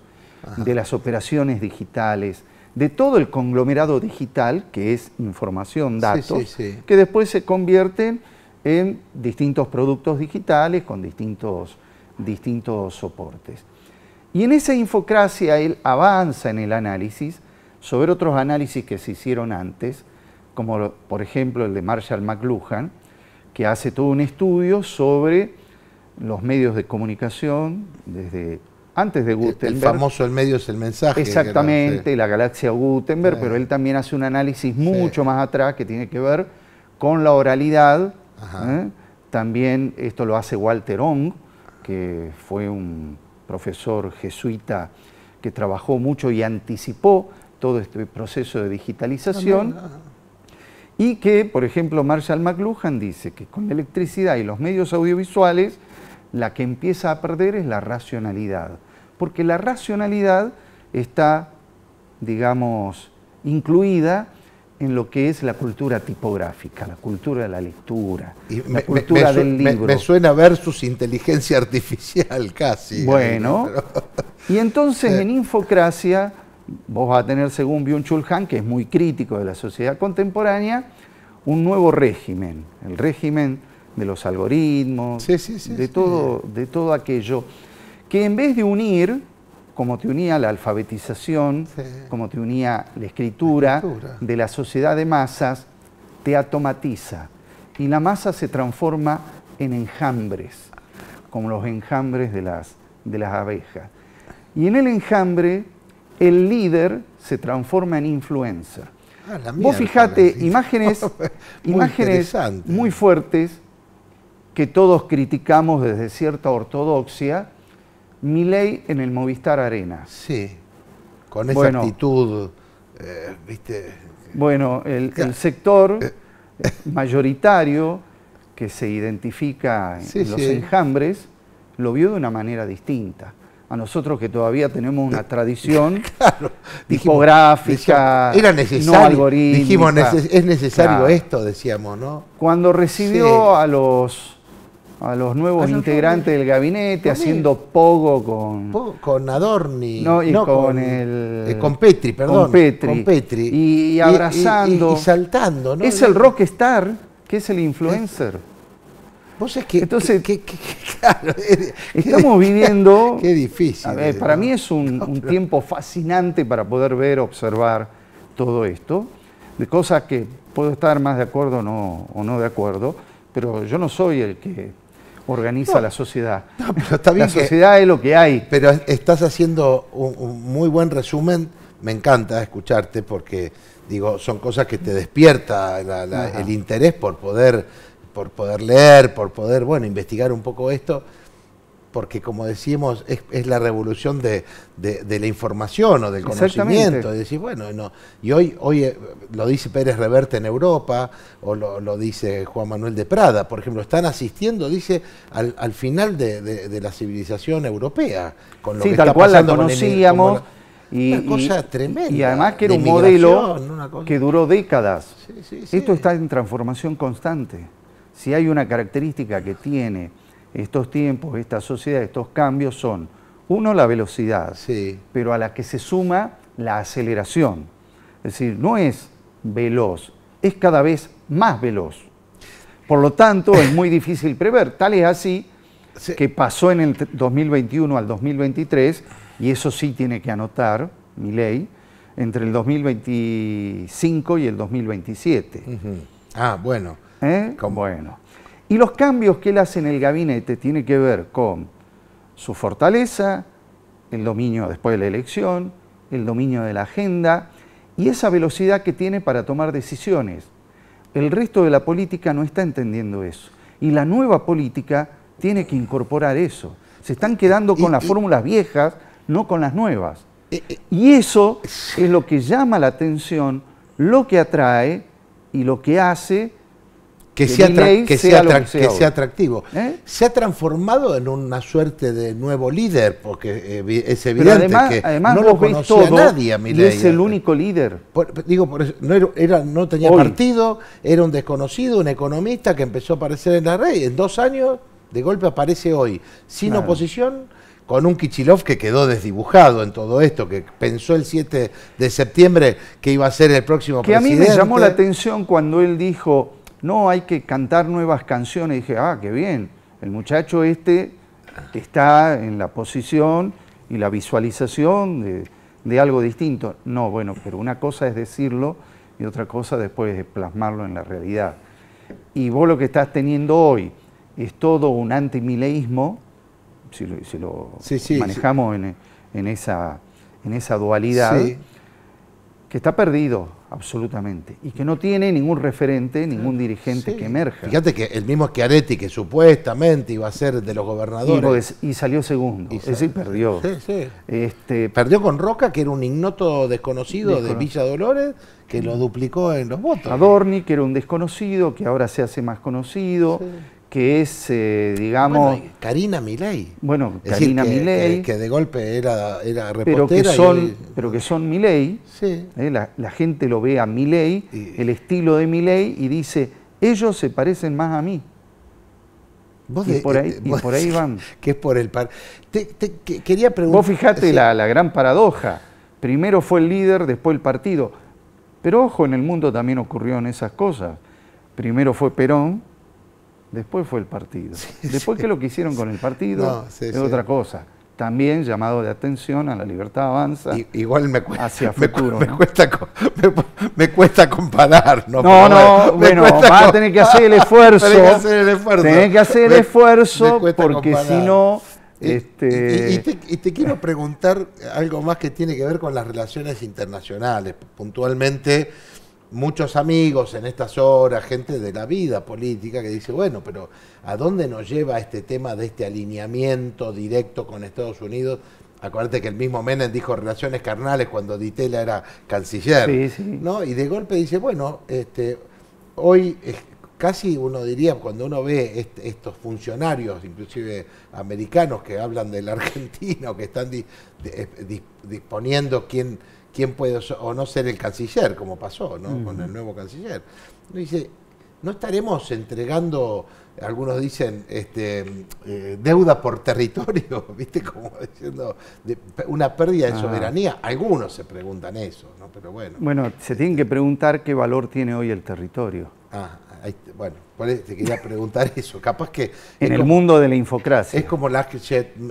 de las operaciones digitales, de todo el conglomerado digital que es información, datos, que después se convierten en distintos productos digitales con distintos soportes. Y en esa infocracia él avanza en el análisis sobre otros análisis que se hicieron antes, como por ejemplo el de Marshall McLuhan, que hace todo un estudio sobre los medios de comunicación desde antes de Gutenberg. El famoso el medio es el mensaje. Exactamente, la galaxia Gutenberg, pero él también hace un análisis mucho más atrás que tiene que ver con la oralidad. También esto lo hace Walter Ong, que fue un profesor jesuita que trabajó mucho y anticipó todo este proceso de digitalización, y que, por ejemplo, Marshall McLuhan dice que con la electricidad y los medios audiovisuales, la que empieza a perder es la racionalidad, porque la racionalidad está, digamos, incluida en lo que es la cultura tipográfica, la cultura de la lectura, la cultura del libro. Me suena versus inteligencia artificial casi. Bueno, y entonces en Infocracia vos vas a tener, según Byung-Chul Han, que es muy crítico de la sociedad contemporánea, un nuevo régimen, el régimen de los algoritmos, de todo aquello, que en vez de unir, como te unía la alfabetización, como te unía la escritura de la sociedad de masas, te automatiza. Y la masa se transforma en enjambres, como los enjambres de las abejas. Y en el enjambre, el líder se transforma en influencer. Vos fijate, imágenes muy fuertes que todos criticamos desde cierta ortodoxia. Milei en el Movistar Arena. Sí, con esa actitud, ¿viste? Bueno, el sector mayoritario que se identifica en los enjambres lo vio de una manera distinta. A nosotros que todavía tenemos una tradición tipográfica, era necesario, no algorítmica. Dijimos, es necesario esto, decíamos, ¿no? Cuando recibió a los nuevos integrantes del gabinete, haciendo pogo con Adorni, con Petri, perdón. Con Petri. Y abrazando. Y saltando, ¿no? Es el rockstar, que es el influencer. Vos es que, entonces, claro, estamos viviendo... Qué difícil. A ver, para mí es un tiempo fascinante para poder ver, observar todo esto, de cosas que puedo estar más de acuerdo o no de acuerdo, pero yo no soy el que organiza la sociedad. No, pero está bien, la sociedad es lo que hay. Pero estás haciendo un muy buen resumen. Me encanta escucharte porque, digo, son cosas que te despierta el interés por poder leer, por poder, bueno, investigar un poco esto, porque como decíamos, es la revolución de la información o del conocimiento. Es decir, bueno, no. Y hoy lo dice Pérez Reverte en Europa, o lo dice Juan Manuel de Prada, por ejemplo, están asistiendo, dice, al final de la civilización europea. Con lo que tal está cual la pasando conocíamos. Una cosa tremenda. Y además que era un modelo que duró décadas. Esto está en transformación constante. Si hay una característica que tiene estos tiempos, esta sociedad, estos cambios, son, uno, la velocidad, pero a la que se suma la aceleración. Es decir, no es veloz, es cada vez más veloz. Por lo tanto, es muy difícil prever. Tal es así que pasó en el 2021 al 2023, y eso sí tiene que anotar Milei, entre el 2025 y el 2027. Ah, bueno. Bueno. Y los cambios que él hace en el gabinete tienen que ver con su fortaleza, el dominio después de la elección, el dominio de la agenda y esa velocidad que tiene para tomar decisiones. El resto de la política no está entendiendo eso. Y la nueva política tiene que incorporar eso. Se están quedando con las fórmulas viejas, no con las nuevas. Y eso es lo que llama la atención, lo que atrae y lo que hace que sea atractivo. Se ha transformado en una suerte de nuevo líder, porque es evidente además no lo conocía a nadie a Milei. Y es el único líder. Por eso, no tenía partido, era un desconocido, un economista que empezó a aparecer en la red. En 2 años, de golpe aparece hoy, sin oposición, con un Kicillof que quedó desdibujado en todo esto, que pensó el 7 de septiembre que iba a ser el próximo presidente. Que a mí me llamó la atención cuando él dijo: no, hay que cantar nuevas canciones. Y dije, qué bien, el muchacho está en la posición y la visualización de algo distinto. No, bueno, pero una cosa es decirlo y otra cosa después es plasmarlo en la realidad. Y vos lo que estás teniendo hoy es todo un antimileísmo, si lo manejamos en esa dualidad, que que está perdido absolutamente y que no tiene ningún referente, ningún dirigente que emerja. Fíjate que el mismo Schiaretti, que supuestamente iba a ser de los gobernadores... Y salió segundo, es decir, perdió. Perdió con Roca, que era un ignoto desconocido de Villa Dolores, que lo duplicó en los votos. Adorni, que era un desconocido, que ahora se hace más conocido, que es, digamos... Bueno, Karina Milei. Bueno, Karina Milei. Que de golpe era reportera. Pero que son Milei. Sí. La gente lo ve a Milei, el estilo de Milei, y dice, ellos se parecen más a mí. Por ahí van. Que es por el... quería preguntar... Vos fijate la gran paradoja. Primero fue el líder, después el partido. Pero ojo, en el mundo también ocurrieron esas cosas. Primero fue Perón, después fue el partido. Después que lo que hicieron con el partido es otra cosa. También llamado de atención a la Libertad Avanza. Igual me cuesta, hacia futuro, me cuesta comparar. Bueno, vas a tener que hacer el esfuerzo. Tenés que hacer el esfuerzo porque si no... Y te quiero preguntar algo más que tiene que ver con las relaciones internacionales. Puntualmente, muchos amigos en estas horas, gente de la vida política, que dice, bueno, pero ¿a dónde nos lleva este tema de este alineamiento directo con Estados Unidos? Acuérdate que el mismo Menem dijo relaciones carnales cuando Di Tella era canciller, ¿no? Y de golpe dice, bueno, hoy... Casi uno diría, cuando uno ve estos funcionarios, inclusive americanos, que hablan de la Argentina o que están disponiendo quién puede o no ser el canciller, como pasó, ¿no? Con el nuevo canciller. Uno dice, ¿no estaremos entregando, algunos dicen, deuda por territorio? ¿Viste? Como diciendo, una pérdida de soberanía. Algunos se preguntan eso, ¿no? Pero bueno. Bueno, se tienen que preguntar qué valor tiene hoy el territorio. Bueno, te quería preguntar eso. Capaz que... En el mundo de la infocracia. Es como la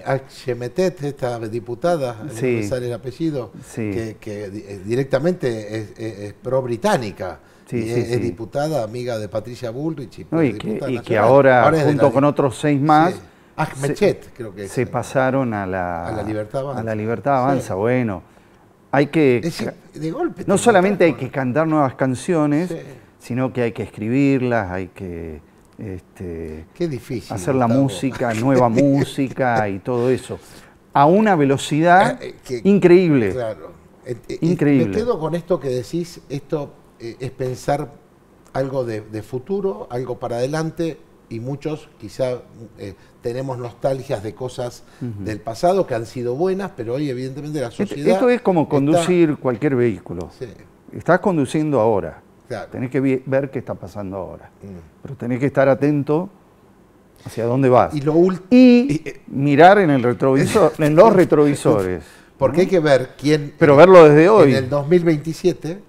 Axemetet, esta diputada, no me sale el apellido, que directamente es pro-británica. Es diputada, amiga de Patricia Bullrich. Y que ahora junto con otros 6 más, Ahmechet, creo que es. Se pasaron a la Libertad Avanza. A la Libertad Avanza. Bueno, hay que... de golpe, no solamente hay que cantar nuevas canciones, sino que hay que escribirlas, hay que qué difícil, hacer la música, nueva música y todo eso, a una velocidad increíble. Claro. Increíble. Me quedo con esto que decís, esto es pensar algo de futuro, algo para adelante, y muchos quizá tenemos nostalgias de cosas del pasado que han sido buenas, pero hoy evidentemente la sociedad... Esto es como conducir cualquier vehículo. Estás conduciendo ahora. Claro. Tenés que ver qué está pasando ahora. Pero tenés que estar atento hacia dónde vas. Y mirar en el retrovisor, en los retrovisores. Porque hay que ver quién... Pero verlo desde hoy. En el 2027, es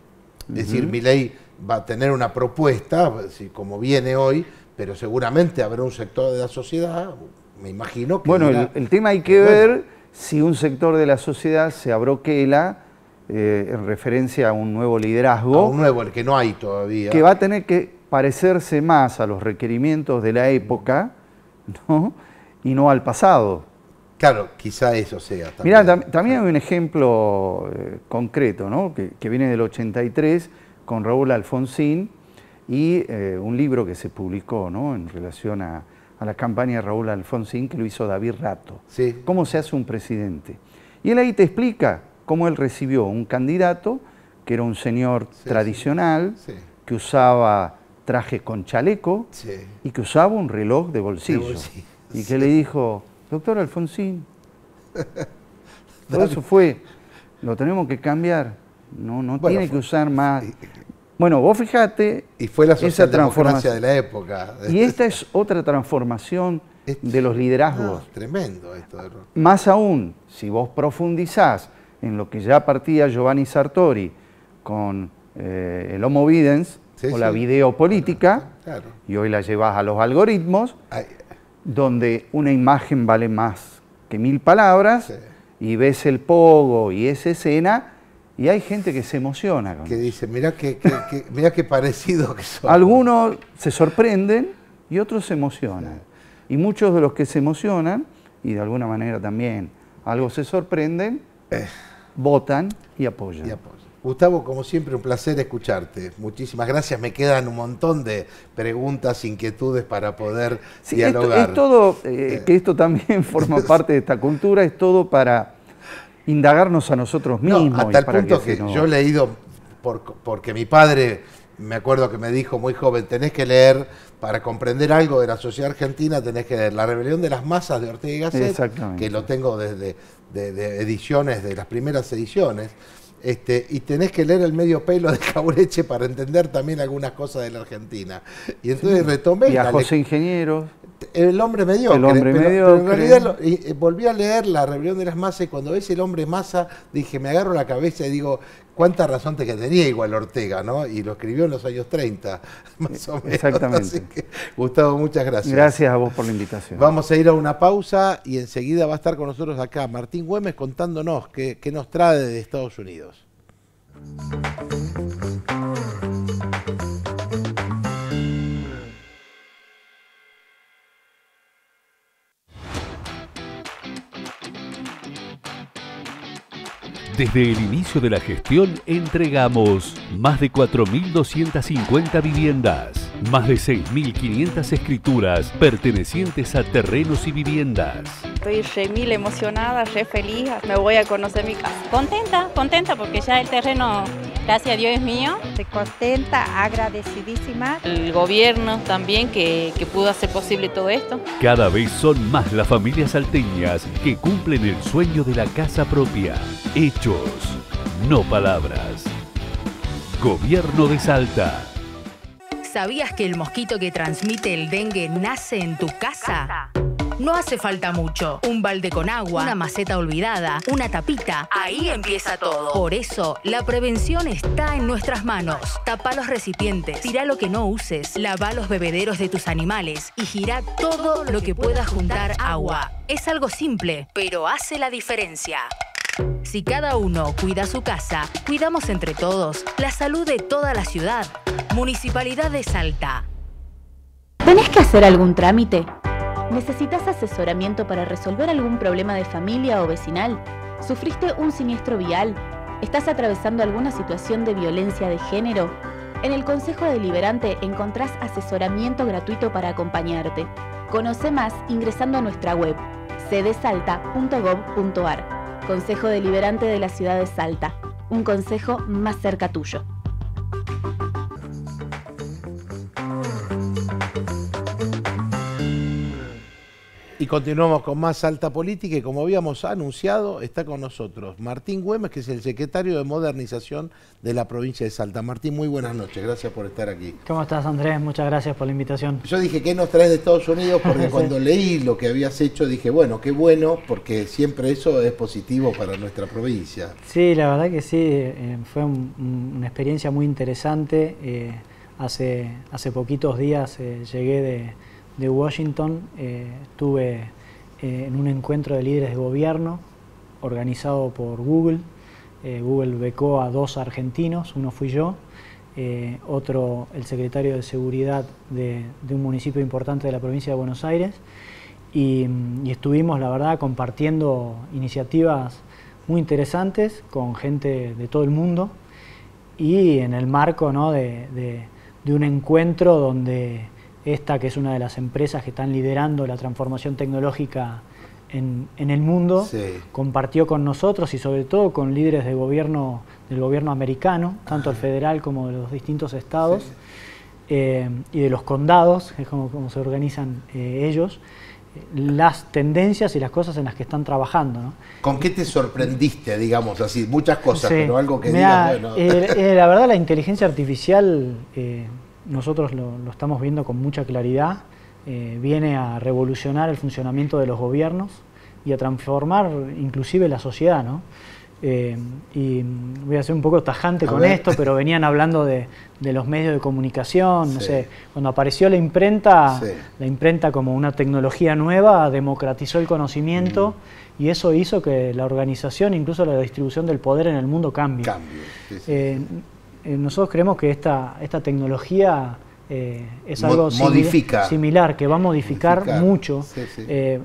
decir, Milei va a tener una propuesta, como viene hoy, pero seguramente habrá un sector de la sociedad, me imagino que... Bueno, el tema hay que ver si un sector de la sociedad se abroquela en referencia a un nuevo liderazgo. A un nuevo, el que no hay todavía. Que va a tener que parecerse más a los requerimientos de la época, ¿no? Y no al pasado. Claro, quizá eso sea. Mirá, también hay un ejemplo concreto, ¿no? que viene del 83 con Raúl Alfonsín y un libro que se publicó, ¿no? En relación a la campaña de Raúl Alfonsín, que lo hizo David Rato. ¿Cómo se hace un presidente? Y él ahí te explica cómo él recibió un candidato que era un señor tradicional, que usaba traje con chaleco y que usaba un reloj de bolsillo. Y que le dijo, doctor Alfonsín, todo eso lo tenemos que cambiar, no tiene que usar más. Bueno, vos fijate, y fue la socialdemocracia de la época. Y esta es otra transformación de los liderazgos. Tremendo esto. Más aún, si vos profundizás en lo que ya partía Giovanni Sartori con el Homo Videns o la videopolítica, y hoy la llevas a los algoritmos, donde una imagen vale más que 1000 palabras, y ves el pogo y esa escena, y hay gente que se emociona. Que dice, mirá qué parecido que son. Algunos se sorprenden y otros se emocionan. Y muchos de los que se emocionan, y de alguna manera también algo se sorprenden, votan y apoyan. Gustavo, como siempre, un placer escucharte. Muchísimas gracias. Me quedan un montón de preguntas, inquietudes para poder dialogar. Es todo, que esto también forma parte de esta cultura, es todo para indagarnos a nosotros mismos. No, hasta el punto que yo he leído, porque mi padre, me acuerdo que me dijo muy joven, tenés que leer, para comprender algo de la sociedad argentina, tenés que leer La rebelión de las masas de Ortega y Gasset, que lo tengo desde de ediciones, de las primeras ediciones. Y tenés que leer El medio pelo de Caureche para entender también algunas cosas de la Argentina. Y entonces retomé... Y a José Ingeniero. El hombre mediocre. El hombre mediocre. Pero en realidad volví a leer La rebelión de las masas y cuando ves El hombre masa, dije, me agarro la cabeza y digo, cuánta razón que tenía igual Ortega, ¿no? Y lo escribió en los años 30, más o menos. Exactamente. Así que, Gustavo, muchas gracias. Gracias a vos por la invitación. Vamos a ir a una pausa y enseguida va a estar con nosotros acá Martín Güemes contándonos qué nos trae de Estados Unidos. Desde el inicio de la gestión entregamos más de 4.250 viviendas, más de 6.500 escrituras pertenecientes a terrenos y viviendas. Estoy re mil emocionada, re feliz, me voy a conocer mi casa. Contenta porque ya el terreno, gracias a Dios, es mío. Estoy contenta, agradecidísima. El gobierno también que pudo hacer posible todo esto. Cada vez son más las familias salteñas que cumplen el sueño de la casa propia. Hechos, no palabras. Gobierno de Salta. ¿Sabías que el mosquito que transmite el dengue nace en tu casa? No hace falta mucho. Un balde con agua, una maceta olvidada, una tapita. Ahí empieza todo. Por eso, la prevención está en nuestras manos. Tapa los recipientes, tira lo que no uses, lava los bebederos de tus animales y gira todo lo que pueda juntar agua. Es algo simple, pero hace la diferencia. Si cada uno cuida su casa, cuidamos entre todos la salud de toda la ciudad. Municipalidad de Salta. ¿Tenés que hacer algún trámite? ¿Necesitas asesoramiento para resolver algún problema de familia o vecinal? ¿Sufriste un siniestro vial? ¿Estás atravesando alguna situación de violencia de género? En el Consejo Deliberante encontrás asesoramiento gratuito para acompañarte. Conoce más ingresando a nuestra web cdsalta.gov.ar. Consejo Deliberante de la Ciudad de Salta. Un consejo más cerca tuyo. Y continuamos con más Salta Política y como habíamos anunciado, está con nosotros Martín Güemes, que es el secretario de Modernización de la provincia de Salta. Martín, muy buenas noches, gracias por estar aquí. ¿Cómo estás, Andrés? Muchas gracias por la invitación. Yo dije, ¿qué nos traes de Estados Unidos? Porque sí. Cuando leí lo que habías hecho, dije, bueno, qué bueno, porque siempre eso es positivo para nuestra provincia. Sí, la verdad que sí, fue una experiencia muy interesante. Hace poquitos días llegué de Washington, estuve en un encuentro de líderes de gobierno organizado por Google. Google becó a 2 argentinos, uno fui yo, otro el secretario de Seguridad de un municipio importante de la provincia de Buenos Aires, y estuvimos, la verdad, compartiendo iniciativas muy interesantes con gente de todo el mundo y en el marco, ¿no?, de un encuentro donde esta, que es una de las empresas que están liderando la transformación tecnológica en el mundo, sí, compartió con nosotros y sobre todo con líderes del gobierno americano, tanto el federal como de los distintos estados, sí, y de los condados, que es como se organizan ellos, las tendencias y las cosas en las que están trabajando, ¿no? ¿Con qué te sorprendiste, digamos así? Muchas cosas, sí, pero algo que digas, bueno. La verdad, la inteligencia artificial... nosotros lo estamos viendo con mucha claridad, viene a revolucionar el funcionamiento de los gobiernos y a transformar inclusive la sociedad, ¿no? Y voy a ser un poco tajante con esto, pero venían hablando de los medios de comunicación, no sé, cuando apareció la imprenta como una tecnología nueva, democratizó el conocimiento y eso hizo que la organización, incluso la distribución del poder en el mundo cambie. Nosotros creemos que esta tecnología es algo similar, que va a modificar mucho.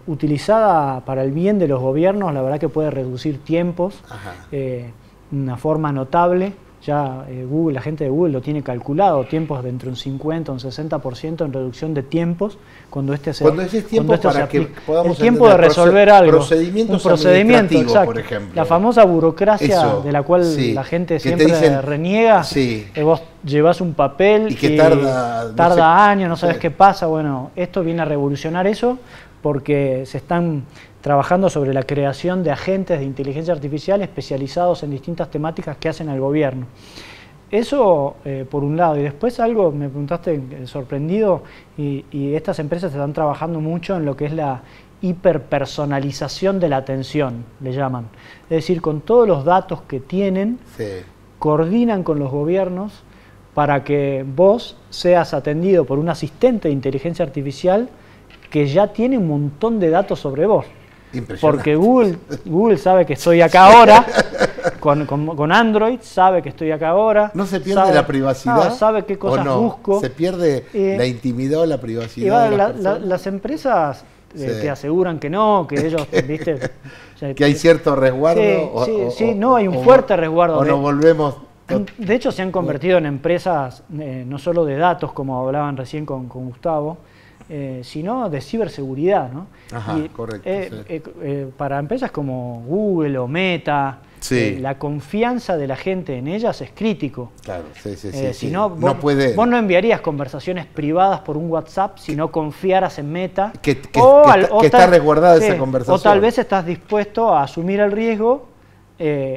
Utilizada para el bien de los gobiernos, la verdad que puede reducir tiempos de una forma notable, ya Google, la gente de Google lo tiene calculado, tiempos de entre un 50 y un 60% en reducción de tiempos cuando este se Cuando decís tiempo para que podamos el tiempo de resolver algo, procedimientos un procedimiento, administrativos, por ejemplo. La famosa burocracia Eso, de la cual sí, la gente que siempre te dicen, reniega, sí, vos llevás un papel y que tarda, no sé, años, no sabes sí, qué pasa. Bueno, esto viene a revolucionar eso porque se están trabajando sobre la creación de agentes de inteligencia artificial especializados en distintas temáticas que hacen al gobierno. Eso por un lado, y después algo, me preguntaste sorprendido, y estas empresas están trabajando mucho en lo que es la hiperpersonalización de la atención, le llaman. Es decir, con todos los datos que tienen, sí, coordinan con los gobiernos para que vos seas atendido por un asistente de inteligencia artificial que ya tiene un montón de datos sobre vos. Porque Google sabe que estoy acá ahora, con Android sabe que estoy acá ahora. ¿No se pierde la privacidad? No, sabe qué cosas busco. ¿Se pierde la intimidad o la privacidad de las empresas te aseguran que no, que ellos, ¿viste? Que hay cierto resguardo. No, hay un fuerte resguardo. O nos volvemos... De hecho, se han convertido en empresas no solo de datos, como hablaban recién con Gustavo, sino de ciberseguridad, ¿no? Ajá, correcto. Para empresas como Google o Meta, la confianza de la gente en ellas es crítico. Claro, si no, vos no enviarías conversaciones privadas por un WhatsApp si no confiaras en Meta. Que está resguardada esa conversación. O tal vez estás dispuesto a asumir el riesgo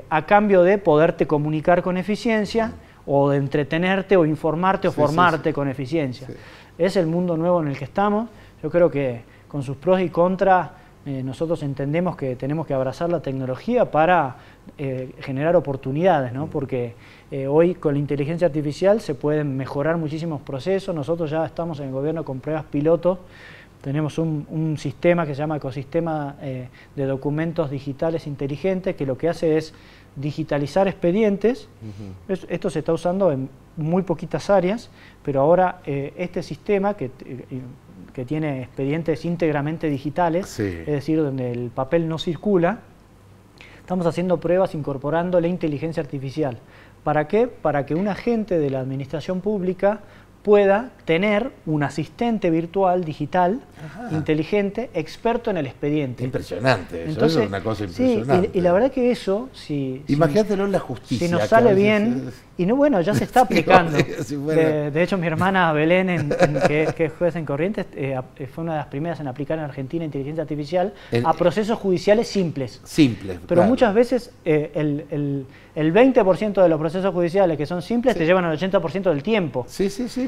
a cambio de poderte comunicar con eficiencia, o de entretenerte o informarte o formarte con eficiencia. Es el mundo nuevo en el que estamos. Yo creo que con sus pros y contras nosotros entendemos que tenemos que abrazar la tecnología para generar oportunidades, ¿no? Porque hoy con la inteligencia artificial se pueden mejorar muchísimos procesos. Nosotros ya estamos en el gobierno con pruebas pilotos. Tenemos un sistema que se llama Ecosistema de Documentos Digitales Inteligentes, que lo que hace es digitalizar expedientes. Esto se está usando en muy poquitas áreas, pero ahora este sistema que tiene expedientes íntegramente digitales, es decir, donde el papel no circula, estamos haciendo pruebas incorporando la inteligencia artificial. ¿Para qué? Para que un agente de la administración pública pueda tener un asistente virtual digital, inteligente, experto en el expediente. Impresionante, eso es una cosa impresionante. Y la verdad que eso, imagínatelo en la justicia. Si nos sale bien, y no, bueno, ya se está aplicando. De hecho, mi hermana Belén, que es juez en Corrientes, fue una de las primeras en aplicar en Argentina inteligencia artificial a procesos judiciales simples. Pero muchas veces el 20% de los procesos judiciales que son simples te llevan al 80% del tiempo.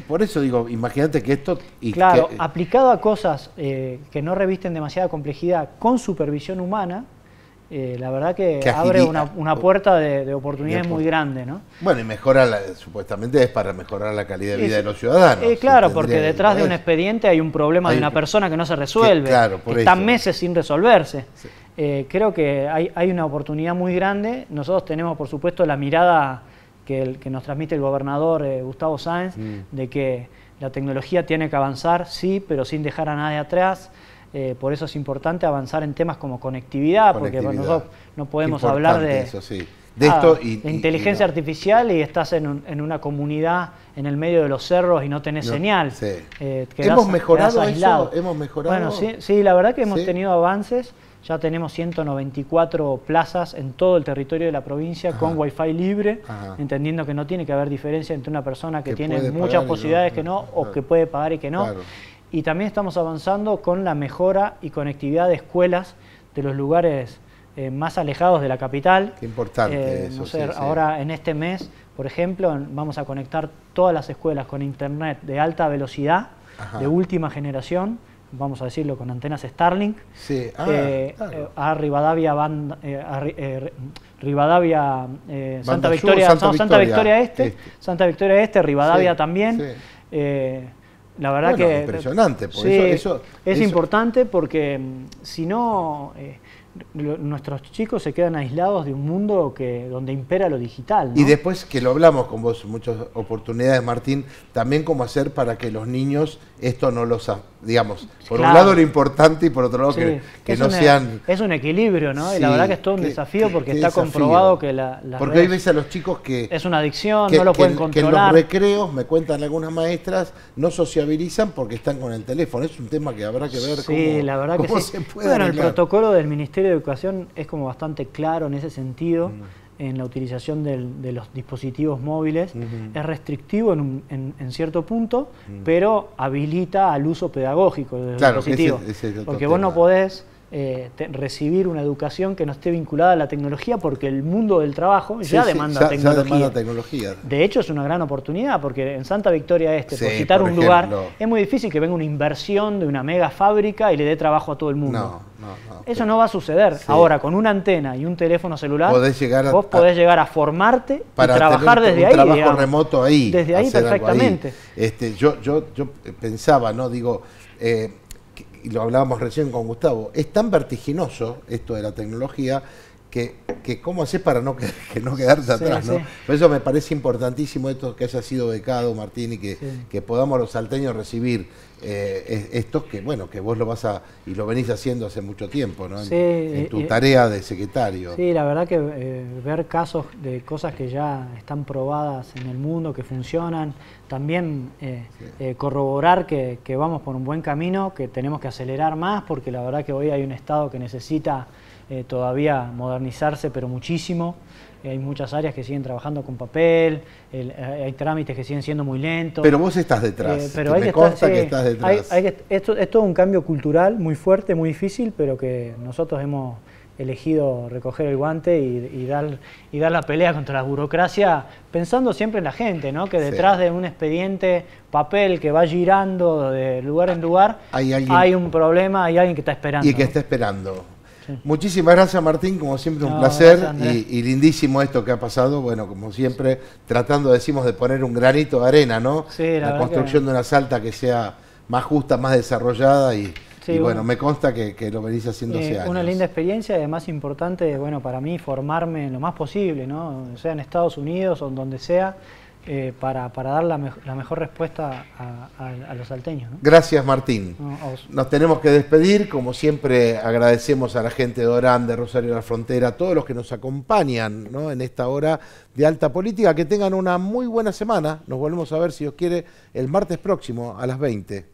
Por eso digo, imagínate que esto... Claro, aplicado a cosas que no revisten demasiada complejidad con supervisión humana, la verdad que abre una puerta de oportunidades muy grande, ¿no? Bueno, y mejora, supuestamente es para mejorar la calidad de vida de los ciudadanos. Claro, porque detrás de un expediente hay un problema de una persona que no se resuelve, que está meses sin resolverse. Creo que hay una oportunidad muy grande. Nosotros tenemos, por supuesto, la mirada que nos transmite el gobernador Gustavo Sáenz, de que la tecnología tiene que avanzar, sí, pero sin dejar a nadie atrás. Por eso es importante avanzar en temas como conectividad, porque nosotros no podemos hablar de inteligencia artificial y estás en una comunidad en el medio de los cerros y no tenés señal. ¿Hemos mejorado eso? Bueno, sí, la verdad que hemos tenido avances. Ya tenemos 194 plazas en todo el territorio de la provincia con Wi-Fi libre, entendiendo que no tiene que haber diferencia entre una persona que tiene muchas posibilidades o que puede pagar y que no. Y también estamos avanzando con la mejora y conectividad de escuelas de los lugares más alejados de la capital. Qué importante eso. Ahora en este mes, por ejemplo, vamos a conectar todas las escuelas con internet de alta velocidad, de última generación, vamos a decirlo, con antenas Starlink, a Rivadavia, Santa Victoria Este, Rivadavia también. La verdad que impresionante, eso es importante, porque si no nuestros chicos se quedan aislados de un mundo donde impera lo digital, ¿no? Y después, que lo hablamos con vos en muchas oportunidades, Martín, también cómo hacer para que los niños esto no los digamos, por Claro. un lado lo importante y por otro lado Sí, que no sean... Es un equilibrio, ¿no? Sí, y la verdad que es todo un desafío porque está comprobado que las porque hoy redes ves a los chicos que... es una adicción, no lo pueden que en controlar. los recreos, me cuentan algunas maestras, no sociabilizan porque están con el teléfono. Es un tema que habrá que ver Sí, la verdad que cómo sí. se puede Bueno, el arreglar. protocolo del Ministerio de Educación es como bastante claro en ese sentido, en la utilización de los dispositivos móviles. Es restrictivo en cierto punto, pero habilita al uso pedagógico del Claro, que dispositivo. ese es otro Porque vos tema. no podés recibir una educación que no esté vinculada a la tecnología, porque el mundo del trabajo Sí, ya sí, demanda ya tecnología. demanda tecnología. De hecho, es una gran oportunidad, porque en Santa Victoria Este, por Sí, citar por un lugar, ejemplo. es muy difícil que venga una inversión de una mega fábrica y le dé trabajo a todo el mundo. No. Eso no va a suceder. Sí. Ahora, con una antena y un teléfono celular, Podés llegar vos podés llegar a formarte y para trabajar tener desde un ahí. trabajo digamos. remoto ahí. Desde ahí, hacer algo perfectamente. ahí. Yo pensaba, ¿no? Digo, y lo hablábamos recién con Gustavo, es tan vertiginoso esto de la tecnología que cómo haces para que no quedarte atrás, sí. ¿no? Por eso me parece importantísimo esto que haya sido becado, Martín, y que podamos los salteños recibir estos que, bueno, que vos lo vas a, y lo venís haciendo hace mucho tiempo, ¿no? En tu tarea de secretario. Sí, la verdad que ver casos de cosas que ya están probadas en el mundo, que funcionan, también corroborar que vamos por un buen camino, que tenemos que acelerar más, porque la verdad que hoy hay un Estado que necesita todavía modernizarse, pero muchísimo. Hay muchas áreas que siguen trabajando con papel, hay trámites que siguen siendo muy lentos. Pero vos estás detrás, pero me consta que estás detrás. Esto es todo un cambio cultural muy fuerte, muy difícil, pero que nosotros hemos elegido recoger el guante y dar la pelea contra la burocracia, pensando siempre en la gente, ¿no? Que detrás de un expediente, papel que va girando de lugar en lugar, hay un problema, hay alguien que está esperando. Y que está esperando. Muchísimas gracias, Martín, como siempre un placer y lindísimo esto que ha pasado, bueno, como siempre, tratando, decimos, de poner un granito de arena, ¿no? Sí, la construcción de una Salta que sea más justa, más desarrollada y bueno, me consta que lo venís haciendo hace años. Una linda experiencia y además importante, bueno, para mí formarme en lo más posible, ¿no? Sea en Estados Unidos o en donde sea, para dar la mejor respuesta a los salteños, ¿no? Gracias, Martín. A vos. Nos tenemos que despedir. Como siempre, agradecemos a la gente de Orán, de Rosario de la Frontera, a todos los que nos acompañan, ¿no? En esta hora de alta política. Que tengan una muy buena semana. Nos volvemos a ver, si Dios quiere, el martes próximo a las 20.